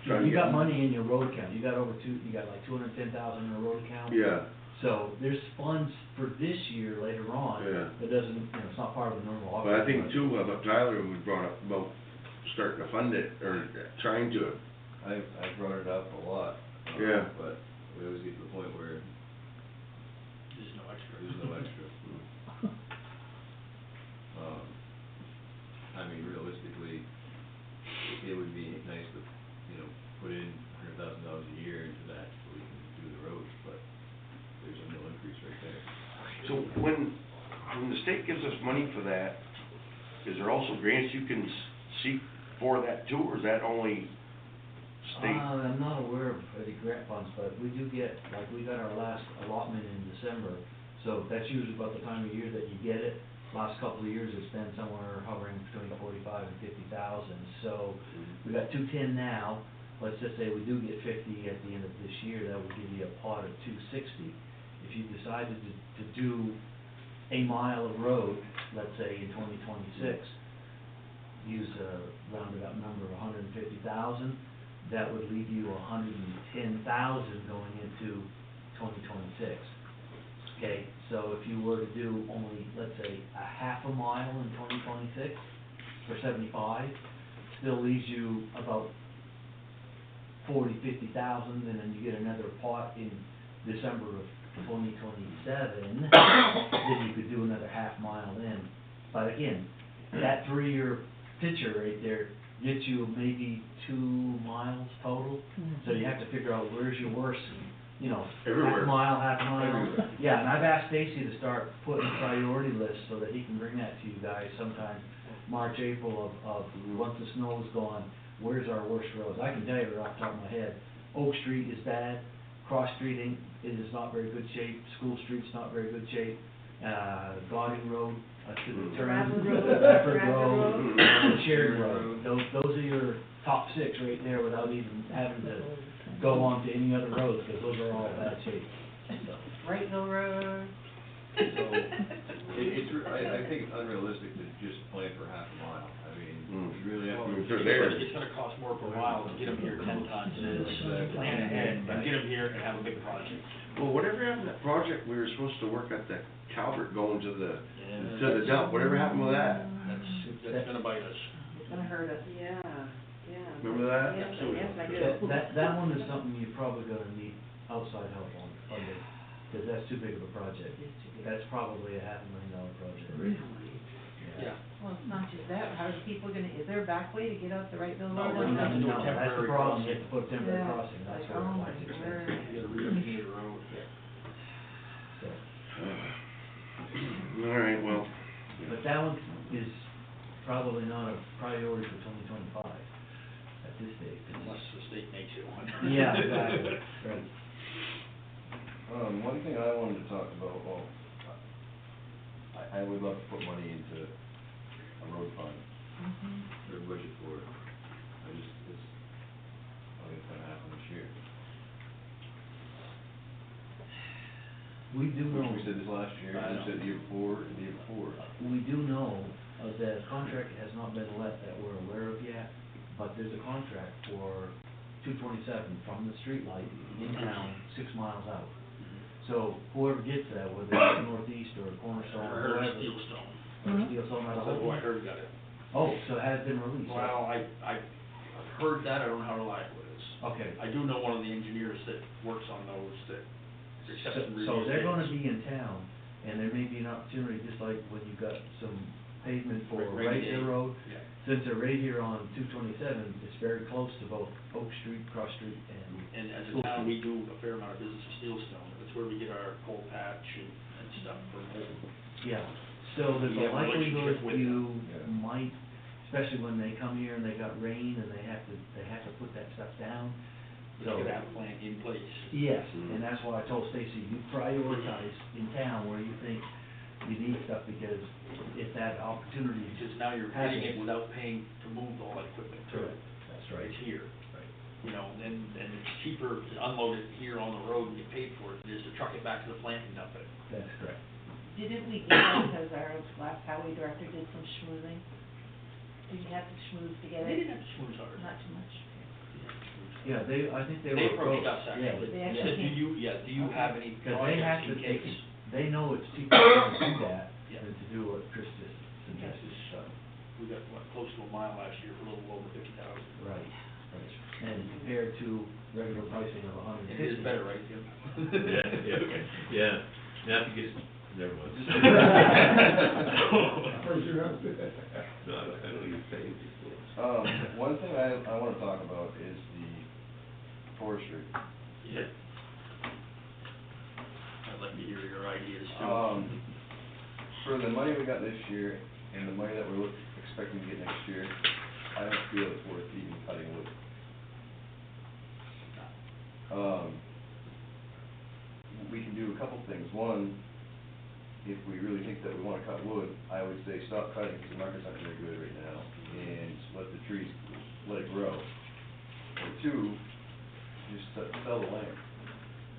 trying to You get... got money in your road account, you got like $210,000 in a road account. Yeah. So there's funds for this year later on. Yeah. That doesn't, you know, it's not part of the normal But I operating think too, Tyler, we brought up about starting to fund it, or trying to. I brought it up a lot. Yeah. But we always get to the point where There's no extra. there's no extra. I mean, realistically, it would be nice to, put in $100,000 a year into that so we can do the roads, but there's a nil increase right there. So when the state gives us money for that, is there also grants you can seek for that too, or is that only state? I'm not aware of the grant funds, but we do get, like, we got our last allotment in December, so that's usually about the time of year that you get it. Last couple of years, it's been somewhere hovering between 45 and 50,000, so we got 210 now. Let's just say we do get 50 at the end of this year, that would give you a pot of 260. If you decided to do a mile of road, let's say in 2026, use a rounded up number of 150,000, that would leave you $110,000 going into 2026. Okay, so if you were to do only, let's say, a half a mile in 2026 for 75, still leaves you about 50,000, and then you get another pot in December of 2027, then you could do another half mile then. But again, that 3-year picture right there gets you maybe 2 miles total, so you have to figure out where's your worst, you know, Everywhere. half a mile. Everywhere. Yeah, and I've asked Stacy to start putting a priority list so that he can bring that to you guys sometime March, April of once the snow is gone, where's our worst roads? I can tell you right off the top of my head, Oak Street is bad, Cross Street it is not very good shape, School Street's not very good shape, Gauding Road, to the turn, Bradford Road, Bradford Bradford Road, Road. and Sheridan Road. Those are your top 6 right there without even having to go on to any other roads, because those are all bad shape. So, Wrightville Road. I think it's unrealistic to just plan for half a mile. I mean, you really have Well, to. They're there. it's gonna cost more per mile to get them here 10 times than it is to plan ahead and get them here and have a big project. Well, whatever happened to that project, we were supposed to work at the Calvert going to the dump, whatever happened with that? That's gonna bite us. It's gonna hurt us. Yeah, yeah. Remember that? Yes, yes, I do. That one is something you're probably gonna need outside help on funding, because that's too big of a project. That's probably a $500,000 project. Yeah. Well, it's not just that, how are people gonna, is there a back way to get out the Wrightville No, Road? we're gonna have to do a No, that's the temporary problem, you crossing. have to put a temporary Yeah, crossing, that's like, where oh it's my expensive. word. You gotta re-engineer the road. So, All right, well, but that one is probably not a priority for 2025 at this stage. 'cause- Unless the state makes it one. Yeah, exactly, right. One thing I wanted to talk about, well, I would love to put money into a road fund, or budget for it. I don't think it's gonna happen this year. We do know, We said this last year, I we know. said the year before, and the year before. we do know that a contract has not been let that we're aware of yet, but there's a contract for 227 from the streetlight in town, 6 miles out. So whoever gets that, whether it's Northeast or Cornerstone I or heard whoever. Steelstone. Or Steelstone, I not a said, oh, I whole. heard got it. Oh, so it has been released? Well, I've heard that, I don't know how reliable it is. Okay. I do know one of the engineers that works on those that accepts and reviews So they're gonna bids. be in town, and there may be an opportunity, just like when you got some pavement for Rainy Wrightville day. Road. Yeah. Since they're right here on 227, it's very close to both Oak Street, Cross Street, and. And as a School town, Street. we do a fair amount of business with Steelstone, that's where we get our coal patch and stuff from home. Yeah, so there's We a have a likelihood relationship with you them. Yeah. might, especially when they come here and they got rain and they have to put that stuff down. We So, could have a plan in place. yes, and that's why I told Stacy, you prioritize in town where you think you need stuff, because if that opportunity. Because now you're getting it happens- without paying to move all that equipment to it. That's right. It's here. Right. You know, and it's cheaper to unload it here on the road and get paid for it than it is to truck it back to the plant and dump it. That's correct. Didn't we do that because our last highway director did some schmoozing? Did you have to schmooze to get They it? didn't have to schmooze hard. Not too much. Yeah, I think they They were approached approached. us Yeah, actually. They Said, actually do you Okay. have any because they have projects to in take, case? they know it's cheaper to do that Yeah. than to do what Chris just suggested, so. We got, what, close to a mile last year for a little over 50,000. Right, right. And compared to regular pricing of It 150. is better, right, Jim? Yeah, now if you get, never mind. No, I don't even say it before. One thing I wanna talk about is the forestry. Yeah. I'd like to hear your ideas too. For the money we got this year and the money that we're expecting to get next year, I don't feel it's worth even cutting wood. We can do a couple things. One, if we really think that we wanna cut wood, I would say stop cutting because the market's not very good right now, and let the trees, let it grow. Or two, just sell the land.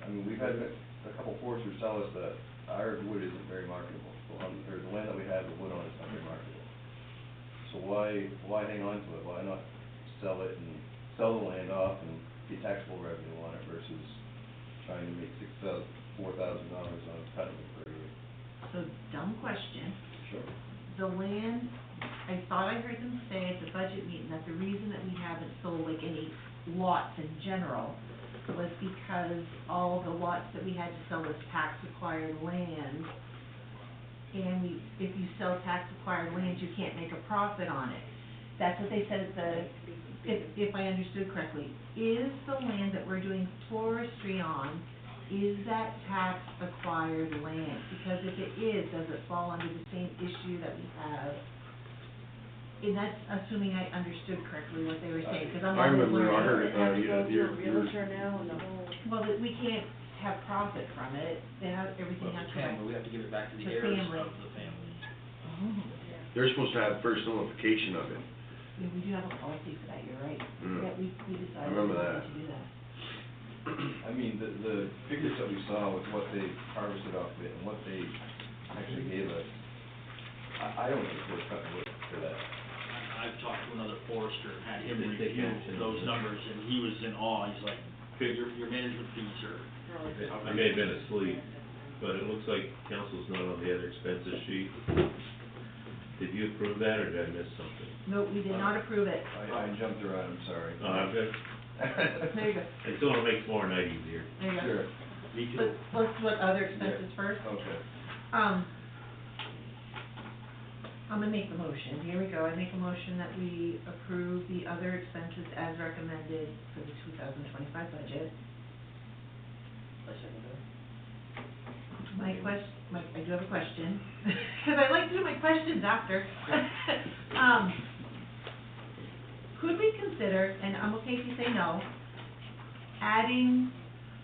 I mean, we've had a couple foresters tell us that our wood isn't very marketable, or the land that we have the wood on is not very marketable. So why hang on to it? Why not sell it and sell the land off and get taxable revenue on it versus trying to make $4,000 on cutting it per year. So, dumb question. Sure. The land, I thought I heard them say at the budget meeting that the reason that we haven't sold like any lots in general was because all the lots that we had to sell was tax-acquired land. And if you sell tax-acquired land, you can't make a profit on it. That's what they said at the, if I understood correctly. Is the land that we're doing forestry on, is that tax-acquired land? Because if it is, does it fall under the same issue that we have? And that's assuming I understood correctly what they were saying, because I'm I always remember, I learning. heard, Have to go to a you're, realtor now and the whole. Well, that we can't have profit from it, they have, everything Well, has we to. can, but we have to give it back to the The heirs family. of the family. Oh, they're supposed to have first notification of it. yeah, we do have a policy for that, you're right. Mm. Yeah, we decided remember we that. need to do that. I mean, the figures that we saw with what they harvested off of it and what they actually gave us, I don't think we're cutting wood for that. I've talked to another forester and had him Didn't take review action. those numbers, and he was in awe, he's like, your management fees are. I may have been asleep, but it looks like council's not on the other expenses sheet. Did you approve that, or did I miss something? No, we did not approve it. I jumped around, I'm sorry. I'm good. There you go, I still wanna make tomorrow night easier. there you go. Sure, Me too. Let's do what other expenses first. okay. I'm gonna make the motion, here we go, I make a motion that we approve the other expenses as recommended for the 2025 budget. I second that. I do have a question, because I like to do my questions after. Could we consider, and I'm okay if you say no, adding,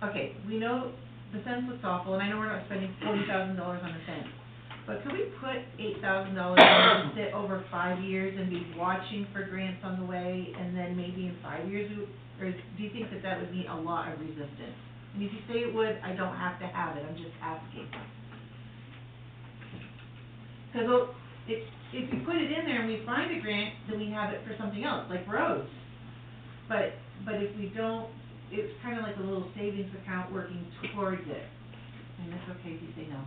okay, we know the fence looks awful, and I know we're not spending $40,000 on the fence, but could we put $8,000 to sit over 5 years and be watching for grants on the way, and then maybe in 5 years, or do you think that that would meet a lot of resistance? And if you say it would, I don't have to have it, I'm just asking. Because if we put it in there and we find a grant, then we have it for something else, like roads. But if we don't, it's kind of like a little savings account working towards it. And that's okay if you say no.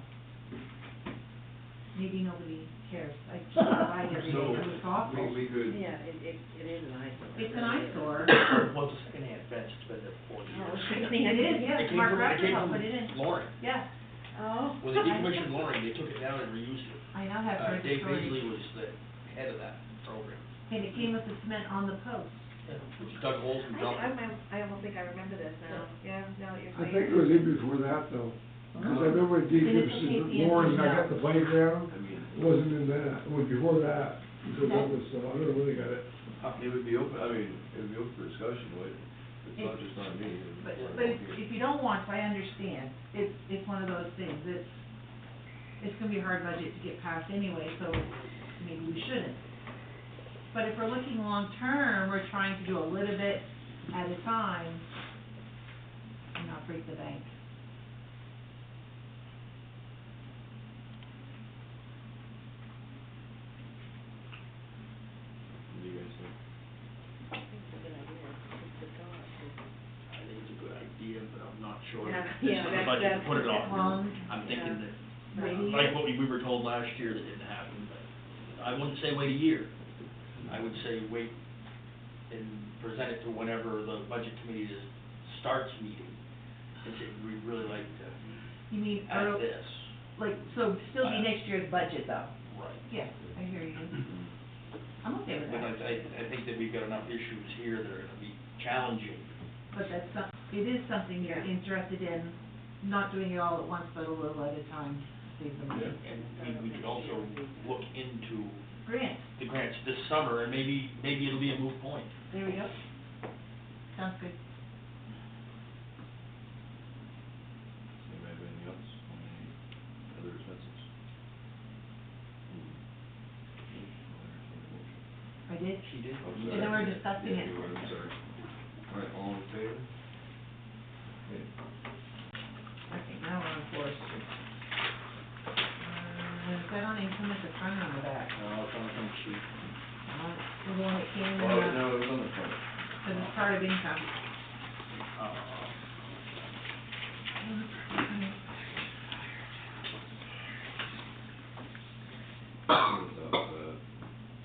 Maybe nobody cares, I just buy every day, So, it's awful. we could, Yeah, it is an eyesore. It's an eyesore. Well, it's a secondhand fence, it's been there for 40 Oh, years. secondhand. It is, yes, It came Mark from- it Rapper came helped from put it in. Loring. Yeah, Oh. When they decommissioned Loring, they took it down and reused it. I now have heard the Dave story. Paisley was the head of that program. And it came with the cement on the post. Which dug holes and dumped it. I almost think I remember this now, yeah, now that you're I saying. think it was in before that though, because I remember when Then it's okay decommissioned if the Warren, answer is I got no. the playground, I mean, it wasn't in that, it was before that, so that was, I don't know when they got it. it would be open, I mean, it would be open for discussion, but it's not just on me. But if you don't want to, I understand, it's one of those things, it's gonna be a hard budget to get passed anyway, so maybe we shouldn't. But if we're looking long-term, we're trying to do a little bit at a time and not break the bank. What do you guys think? I think it's a good idea, it's a good thought. I think it's a good idea, but I'm not sure. Yeah, This yeah, is the that's- budget to that's- put it off. Well, I'm thinking that, Wait a like year. what we were told last year that didn't happen, but I wouldn't say wait a year. I would say wait and present it to whenever the budget committee starts meeting, and say, we'd really like to You mean, add this. like, so still be next year's budget though? Right. Yes, I hear you. I'm okay with But that. I think that we've got enough issues here that are gonna be challenging. But it is something you're interested in, not doing it all at once, but a little at a time, save the money. And we could also look into Grant, the grants this summer, and maybe it'll be a moot point. there we go. Sounds good. Anybody have anything else on the other expenses? I did? She did. Oh, And sorry. then we're discussing Yeah, it. you were, I'm sorry. All right, all in favor? Okay. Okay, now we're on forestry. Is that on income at the front or on the back? No, it's on some sheet. The one that came in, Well, no, it was on the front. Because it's part of income.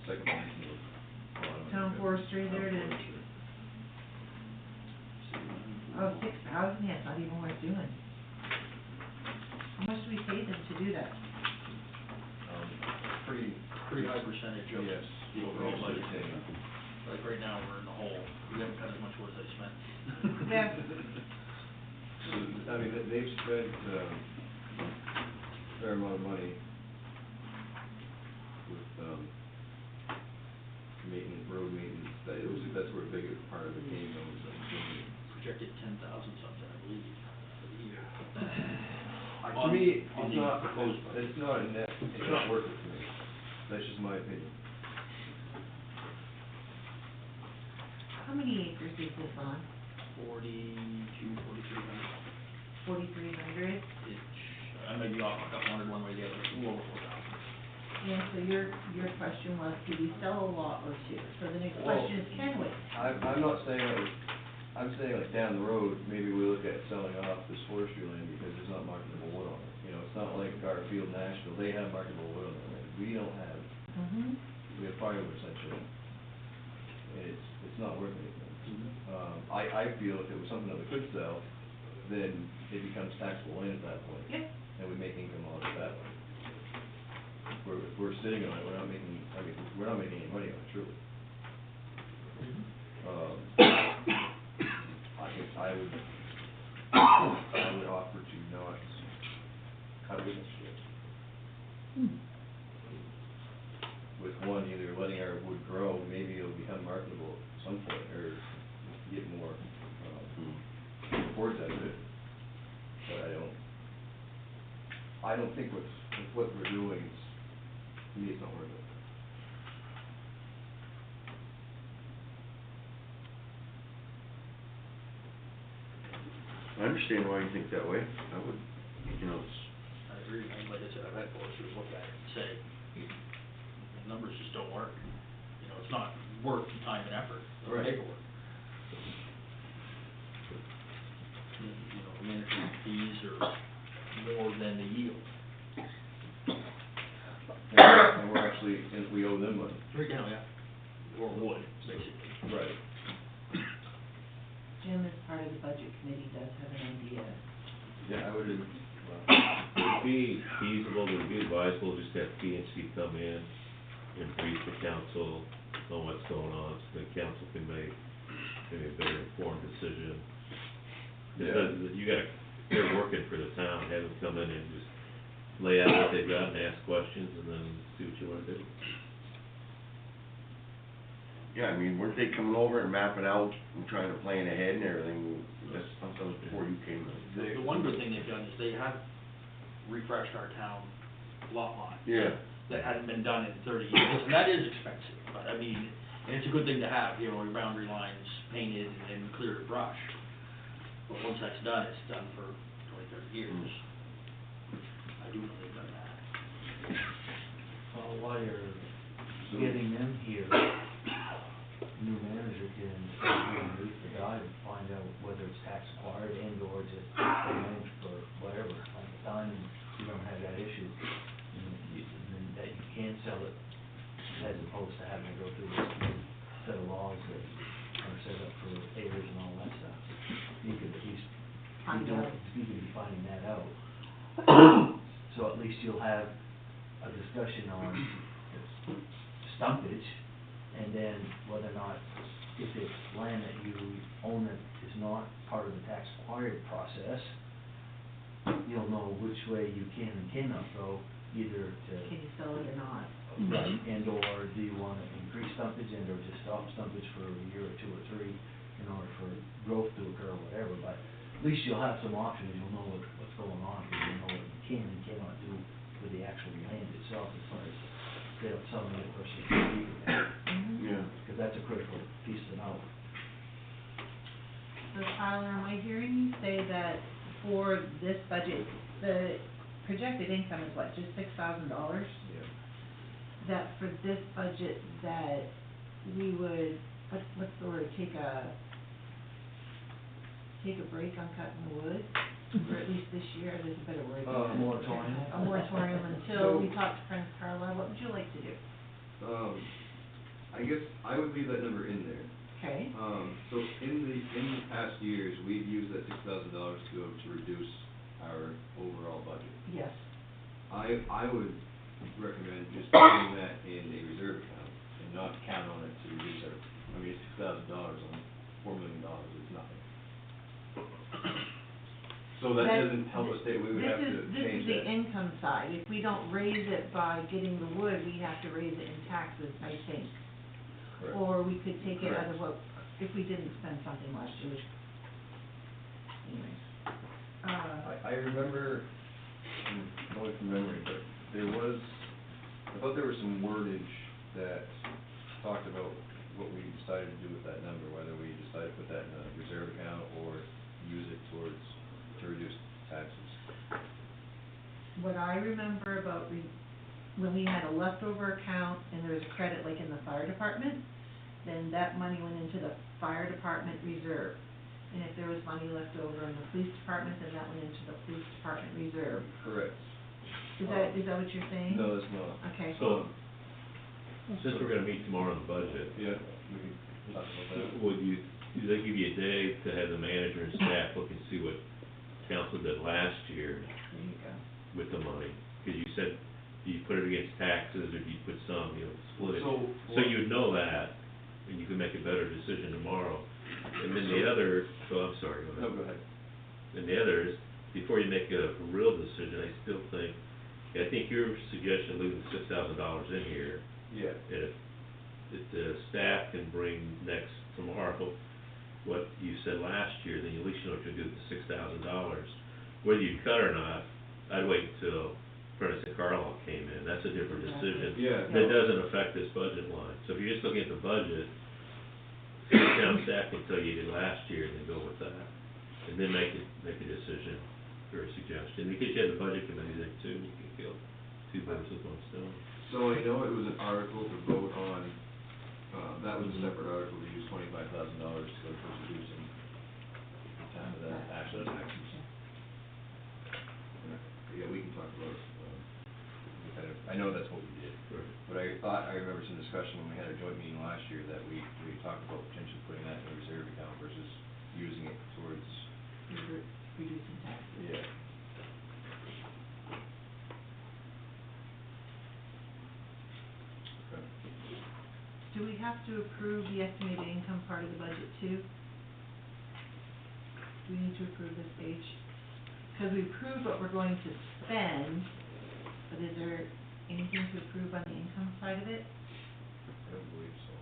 Second line from the bottom. Town forestry, there it is. Oh, 6,000, yeah, it's not even worth doing. How much do we pay them to do that? Pretty high percentage of Yes. the overall budget. Yeah. Like right now, we're in the hole, we haven't got as much wood as I spent. Yeah. I mean, they've spent, a fair amount of money with, maintenance, road maintenance, that's where a big part of it came from, was like, Projected 10,000 something, I believe, for the year. to me, On it's the not, proposed budget. it's not a net, it's not worth it to me, that's just my opinion. How many acres is this on? 4,300. 4,300? I may be off a couple hundred one way or the other, a little over 4,000. Yeah, so your question was, do we sell a lot or two? So the next Well, question is, can we? I'm not saying like, I'm saying like down the road, maybe we look at selling off this forestry land because there's not marketable wood on it. You know, it's not like Garfield, Nashville, they have marketable wood on their land, we don't have, Mm-hmm. we have firewood essentially. And it's not worth anything. I feel if it was something that we could sell, then it becomes taxable land at that point. Yep. And we make income on it that way. If we're sitting on it, we're not making any money on it, truly. I would offer to not cut it shit. With one, either letting our wood grow, maybe it'll become marketable at some point, or get more, reports out of it. But I don't think with what we're doing, to me, it's not worth it. I understand why you think that way. I would, you know, it's, I agree, and like I said, I've had foresters look at it and say, the numbers just don't work. You know, it's not worth the time and effort of the Right. paperwork. You know, management fees are more than the yield. And we're actually, and we owe them money. Right now, yeah. Or wood, basically. Right. Jim, as part of the budget committee, does have an idea. Yeah, I would, Would it be feasible, would it be advisable just to have PNC come in and brief the council on what's going on, so the council can make maybe a better informed decision? Because they're working for the town, have them come in and just lay out what they've got and ask questions, and then see what you wanna do. yeah, I mean, weren't they coming over and mapping out and trying to plan ahead and everything? That was before you came in. The one good thing they've done is they have refreshed our town lot line. Yeah. That hadn't been done in 30 years, and that is expensive, but I mean, and it's a good thing to have, you know, your boundary lines painted and clear of brush. But once that's done, it's done for 20, 30 years. I do know they've done that. While you're getting them here, new manager can meet the guy and find out whether it's tax acquired and or just arranged for whatever, at the time, and you don't have that issue. And that you can sell it, as opposed to having to go through this set of laws that are set up for acres and all that stuff. You could at least, Find out. you could be finding that out. So at least you'll have a discussion on stumpage, and then whether or not, if it's land that you own that is not part of the tax acquired process, you'll know which way you can and cannot go, either to, Can you sell it or not? right, and or do you wanna increase stumpage and or just stop stumpage for a year or two or three in order for growth to occur or whatever, but at least you'll have some options, you'll know what's going on, because you'll know what you can and cannot do with the actual land itself as far as selling it versus keeping it. Mhm. Yeah. Because that's a critical piece to know. So Tyler, am I hearing you say that for this budget, the projected income is what, just $6,000? yeah. That for this budget, that we would what's the word, take a break on cutting the wood? Or at least this year, there's a better word. than that. Moratorium. A moratorium until we talk to Prentice Carlisle, what would you like to do? I guess I would leave that number in there. Okay, So in the past years, we've used that $6,000 to reduce our overall budget. yes, I would recommend just putting that in a reserve account and not count on it to reduce our, I mean, it's $6,000 on $4 million is nothing. So that doesn't help us, we would have to This change is the that. income side, if we don't raise it by getting the wood, we have to raise it in taxes, I think. Correct. Or we could take it out of Correct. what, if we didn't spend something last year, which, anyways. I remember, I'm going from memory, but I thought there was some wordage that talked about what we decided to do with that number, whether we decided to put that in a reserve account or use it to reduce taxes. What I remember about when we had a leftover account and there was a credit like in the fire department, then that money went into the fire department reserve. And if there was money left over in the police department, then that went into the police department reserve. Correct. Is that what you're saying? No, that's not. Okay. So, since we're gonna meet tomorrow on the budget, Yeah, we can talk about that. would you, do they give you a day to have the manager and staff look and see what council did last year There you go. with the money? Cause you said, do you put it against taxes, or do you put some, split it? So you'd know that, and you can make a better decision tomorrow. And then the other, I'm sorry, go ahead. No, go ahead. And the other is, before you make a real decision, I still think, I think your suggestion of leaving $6,000 in here, Yeah. and if the staff can bring tomorrow, what you said last year, then at least you know what you'll do with the $6,000. Whether you cut or not, I'd wait until Prentice and Carlisle came in, that's a different decision. Yeah. That doesn't affect this budget line, so if you're just looking at the budget, town staff can tell you you did last year, and then go with that, and then make a decision or a suggestion, because you had the budget committee there too, you can kill two birds with one stone. So I know it was an article to vote on, that was a separate article to use $25,000 to go towards reducing the time of that actual taxes. Yeah, we can talk about it, I know that's what we did. Right. But I remember some discussion when we had a joint meeting last year that we talked about potentially putting that in a reserve account versus using it towards, Reducing taxes. yeah. Okay. Do we have to approve the estimated income part of the budget too? Do we need to approve this page? Because we approved what we're going to spend, but is there anything to approve on the income side of it? I don't believe so.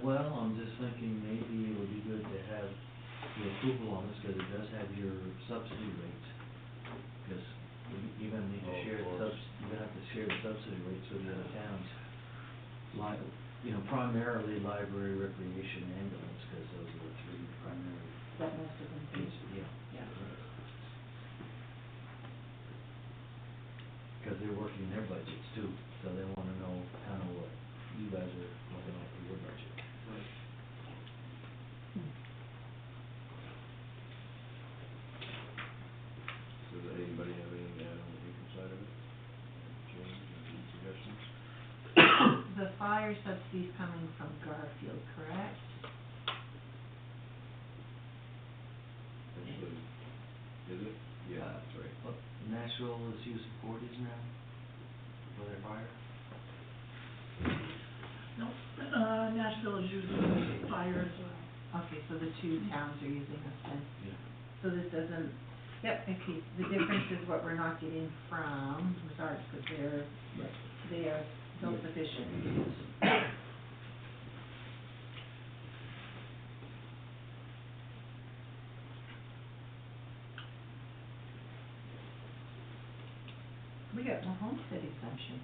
Well, I'm just thinking maybe it would be good to have your approval on this, because it does have your subsidy rates. Because you're gonna need to Oh, of share the course. you're gonna have to share the subsidy rates with the other towns. Like, primarily library, recreation, ambulance, because those are the three primary That most of them do. things, yeah. Yeah. Because they're working their budgets too, so they wanna know kind of what you guys are looking at for your budget. So does anybody have anything to add on the income side of it? Change, any suggestions? The fire subsidy's coming from Garfield, correct? Actually, is it? Yeah, that's right. But Nashville is using Forties now for their fire? No, Nashville is using fire as well. Okay, so the two towns are using us then. Yeah. So this doesn't, yep, okay, the difference is what we're not getting from Mazars, because they are self-sufficient. We got more homestead exemption.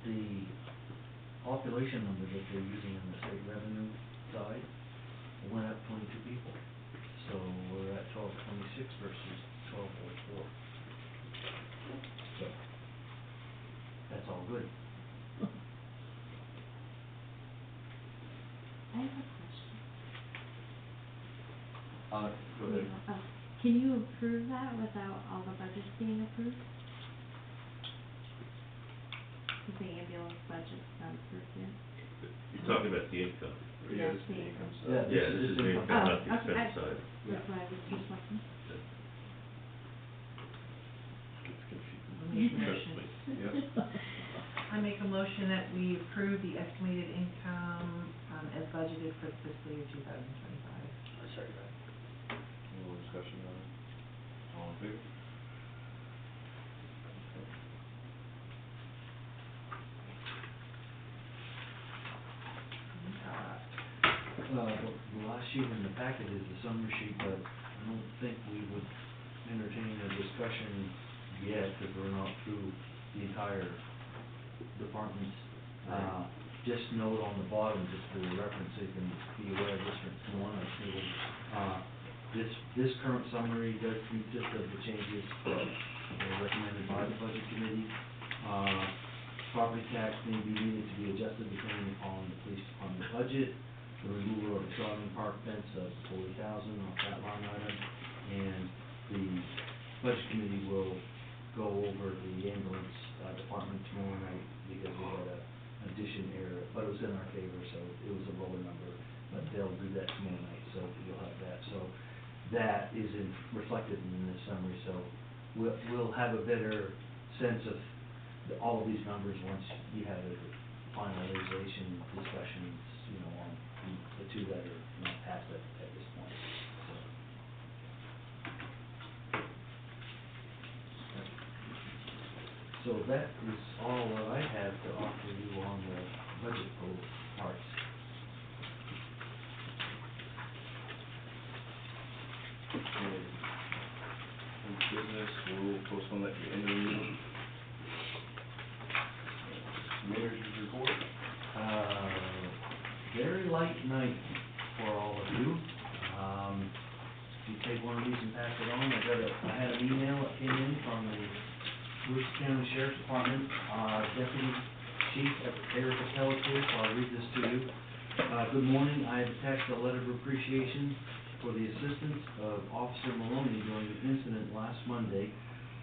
The population number that they're using on the state revenue side went up 22 people. So we're at 1226 versus 1244. So, that's all good. Go ahead. Can you approve that without all the budgets being approved? Is the ambulance budget's not approved yet? You're talking about the income. Yeah, Yes, it's the the income income. side. Yeah, this is the income, not the Oh, okay. expense side. That's why I was just looking. It's confusing. Let me make a Trust motion. me. Yep. I make a motion that we approve the estimated income, as budgeted for the fiscal year 2025. I second that. Any more discussion on it? All in favor? The last sheet in the packet is the summary sheet, but I don't think we would entertain a discussion yet, because we're not through the entire departments. Right. Just note on the bottom, just for your reference, so you can be aware of this one or two. This current summary does consist of the changes that were recommended by the budget committee. Property tax may be needed to be adjusted depending upon the police department budget. The removal of the Troutman Park fence of $40,000 off that line item, and the budget committee will go over the ambulance department tomorrow night, because we had a addition error, but it was in our favor, so it was a lower number, but they'll do that tomorrow night, so you'll have that. So that is reflected in this summary, so we'll have a better sense of all of these numbers once you have a finalization discussions, on the two that are not passed at this point, so. So that is all that I have to offer you on the budget parts. Okay. Any business, we'll postpone that to the end of the meeting. Managers report. Very light night for all of you. If you take one of these and pass it on, I had an email that came in from the Bruce County Sheriff's Department, Deputy Chief Erica Pelletier, so I'll read this to you. Good morning, I have attached a letter of appreciation for the assistance of Officer Maloney during the incident last Monday.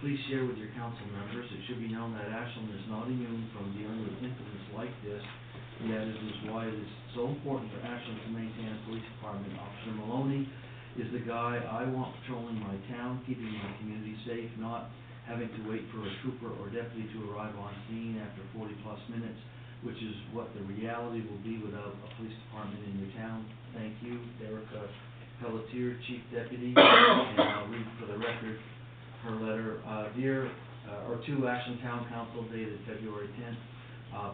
Please share with your council members. It should be known that Ashland is not immune from dealing with incidents like this, and that is why it is so important for Ashland to maintain a police department. Officer Maloney is the guy I want patrolling my town, keeping my community safe, not having to wait for a trooper or deputy to arrive on scene after 40-plus minutes, which is what the reality will be without a police department in your town. Thank you, Erica Pelletier, Chief Deputy, and I'll read for the record her letter. To Ashland Town Council dated February 10th,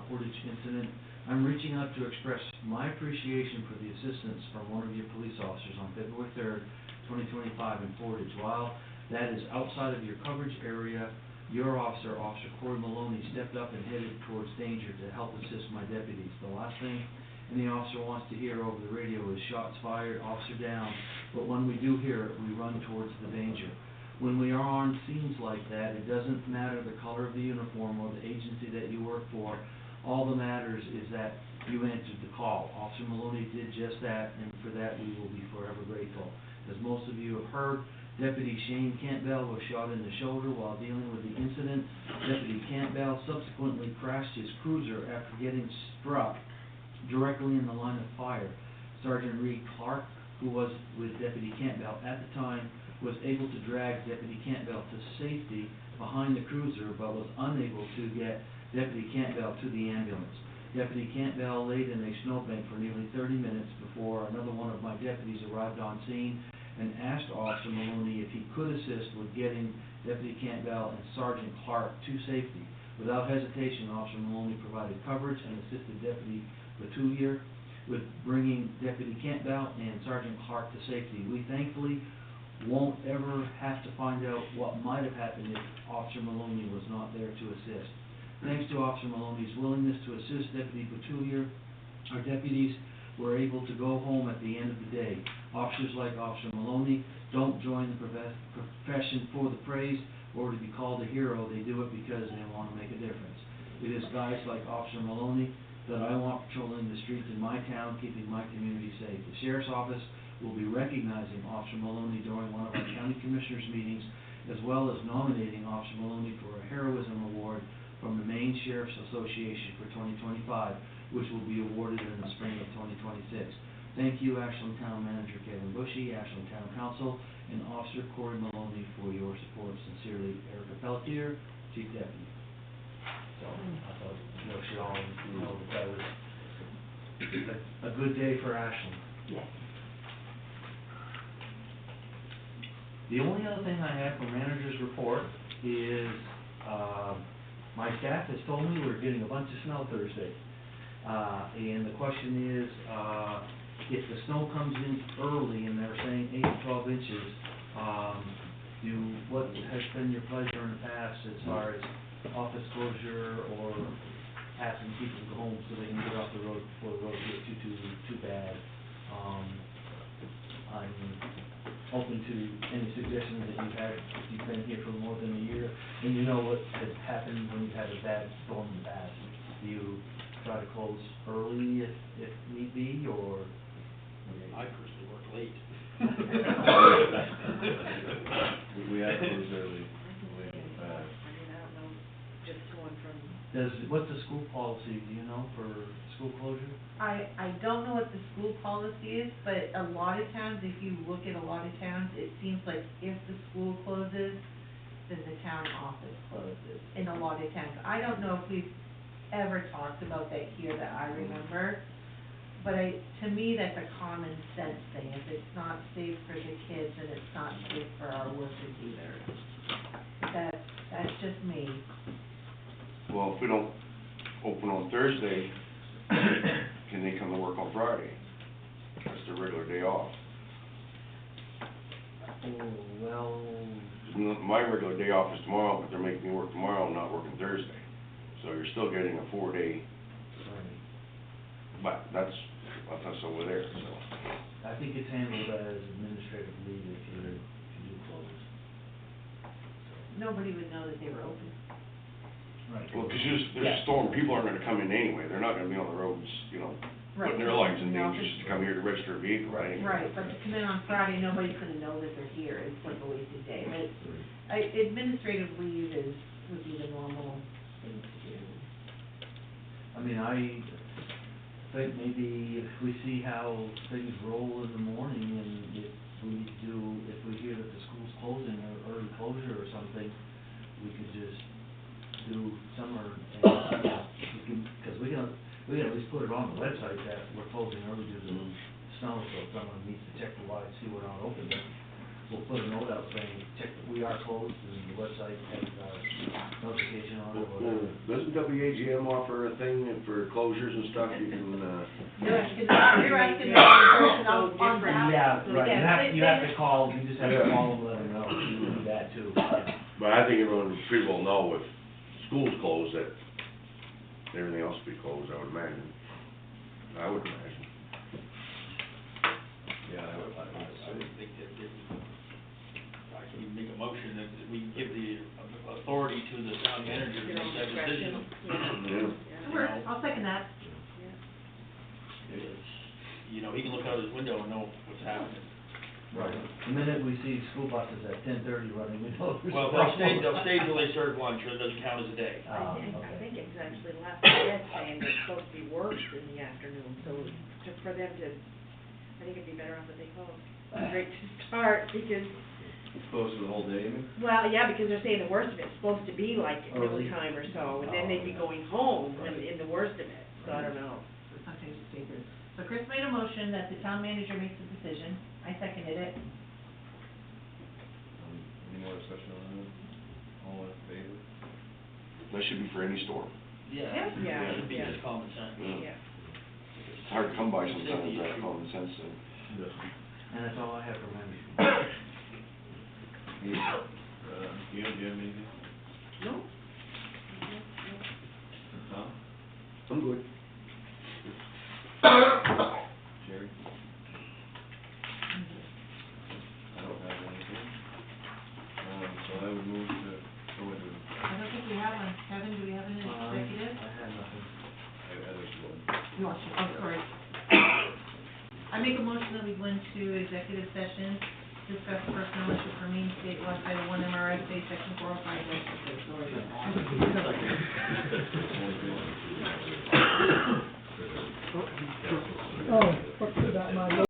Portage incident. I'm reaching out to express my appreciation for the assistance from one of your police officers on February 3rd, 2025 in Portage. While that is outside of your coverage area, your officer, Officer Corey Maloney, stepped up and headed towards danger to help assist my deputies. The last thing any officer wants to hear over the radio is shots fired, officer down, but when we do hear it, we run towards the danger. When we are on scenes like that, it doesn't matter the color of the uniform or the agency that you work for. All that matters is that you answered the call. Officer Maloney did just that, and for that we will be forever grateful. As most of you have heard, Deputy Shane Campbell was shot in the shoulder while dealing with the incident. Deputy Campbell subsequently crashed his cruiser after getting struck directly in the line of fire. Sergeant Reed Clark, who was with Deputy Campbell at the time, was able to drag Deputy Campbell to safety behind the cruiser, but was unable to get Deputy Campbell to the ambulance. Deputy Campbell laid in a snowbank for nearly 30 minutes before another one of my deputies arrived on scene and asked Officer Maloney if he could assist with getting Deputy Campbell and Sergeant Clark to safety. Without hesitation, Officer Maloney provided coverage and assisted Deputy Pelletier with bringing Deputy Campbell and Sergeant Clark to safety. We thankfully won't ever have to find out what might have happened if Officer Maloney was not there to assist. Thanks to Officer Maloney's willingness to assist Deputy Pelletier, our deputies were able to go home at the end of the day. Officers like Officer Maloney don't join the profession for the praise or to be called a hero. They do it because they want to make a difference. It is guys like Officer Maloney that I want patrolling the streets in my town, keeping my community safe. The Sheriff's Office will be recognizing Officer Maloney during one of our county commissioners' meetings, as well as nominating Officer Maloney for a heroism award from the Maine Sheriff's Association for 2025, which will be awarded in the spring of 2026. Thank you, Ashland Town Manager Kevin Bushy, Ashland Town Council, and Officer Corey Maloney for your support. Sincerely, Erica Pelletier, Chief Deputy. So, I thought, you should all know that was a good day for Ashland. Yes. The only other thing I have for manager's report is, my staff has told me we're getting a bunch of snow Thursday. And the question is, if the snow comes in early and they're saying 8 to 12 inches, what has been your pleasure in the past as far as office closure or asking people to go home so they can get off the road before the road gets too bad? I'm open to any suggestions that you've had, if you've been here for more than a year, and you know what has happened when you've had a bad storm in the past. Do you try to close early if need be, or? I personally work late. We have closed early, late, I mean, I don't know, just going from, What's the school policy, do you know, for school closure? I don't know what the school policy is, but a lot of towns, if you look at a lot of towns, it seems like if the school closes, then the town office closes in a lot of towns. I don't know if we've ever talked about that here that I remember, but to me, that's a common sense thing. If it's not safe for the kids, then it's not safe for our workers either. That's just me. Well, if we don't open on Thursday, can they come to work on Friday? That's their regular day off. Oh, well, My regular day off is tomorrow, but they're making me work tomorrow and not working Thursday. So you're still getting a 4-day, but that's over there, so. I think it's handled as administrative leave if you do close. Nobody would know that they were open. Right. Well, because there's a storm, people aren't gonna come in anyway, they're not gonna be on the roads, putting their lives in danger just to come here to register a vehicle, right? Right, but to come in on Friday, nobody's gonna know that they're here, it's like a wasted day, but administrative leave would be the normal thing to do. I mean, I think maybe if we see how things roll in the morning and if we hear that the school's closing or early closure or something, we could just do summer and, because we can at least put it on the website that we're closing early due to snow, so if someone needs to check the light, see we're not open, then we'll put a note out saying, we are closed, and the website has notification on it or whatever. Doesn't WAGM offer a thing for closures and stuff, you can, You're asking the person on that. Yeah, right, Yeah, you have to call, you just have to call and let them know, you can do that too, yeah. but I think people will know if school's closed, that everything else will be closed, I would imagine. I would imagine. Yeah, I would think that I can even make a motion that we give the authority to the town manager to make that decision. Yeah. I'll second that. It's, he can look out his window and know what's happening. Right. The minute we see school buses at 10:30 running, we know there's a Well, problem. they'll stay till they serve lunch, or it doesn't count as a day. I Okay. think it's actually last night saying it's supposed to be worse in the afternoon, so for them to, I think it'd be better off if they close straight to start, because, It's closed for the whole day, you mean? well, yeah, because they're saying the worst of it's supposed to be like at Early. noontime or so, and then they'd be going home in the worst of it, so I don't know. Okay, papers. So Chris made a motion that the town manager makes a decision. I seconded it. Any more discussion on that? All in favor? That should be for any storm. Yeah. Yeah, It'd be yeah. just common sense. Yeah. It's hard to come by sometimes, that common sense thing. And that's all I have for members. Do you have anything? No? Tom? I'm good. Jerry? I don't have anything. So I would move to go into, I don't think we have one. Kevin, do we have an executive? I have nothing. I have one. You want to, oh, sorry. I make a motion that we go into executive session, discuss personnel issue for Maine State Law Title I MRSA Section 405-6. Oh, forgot my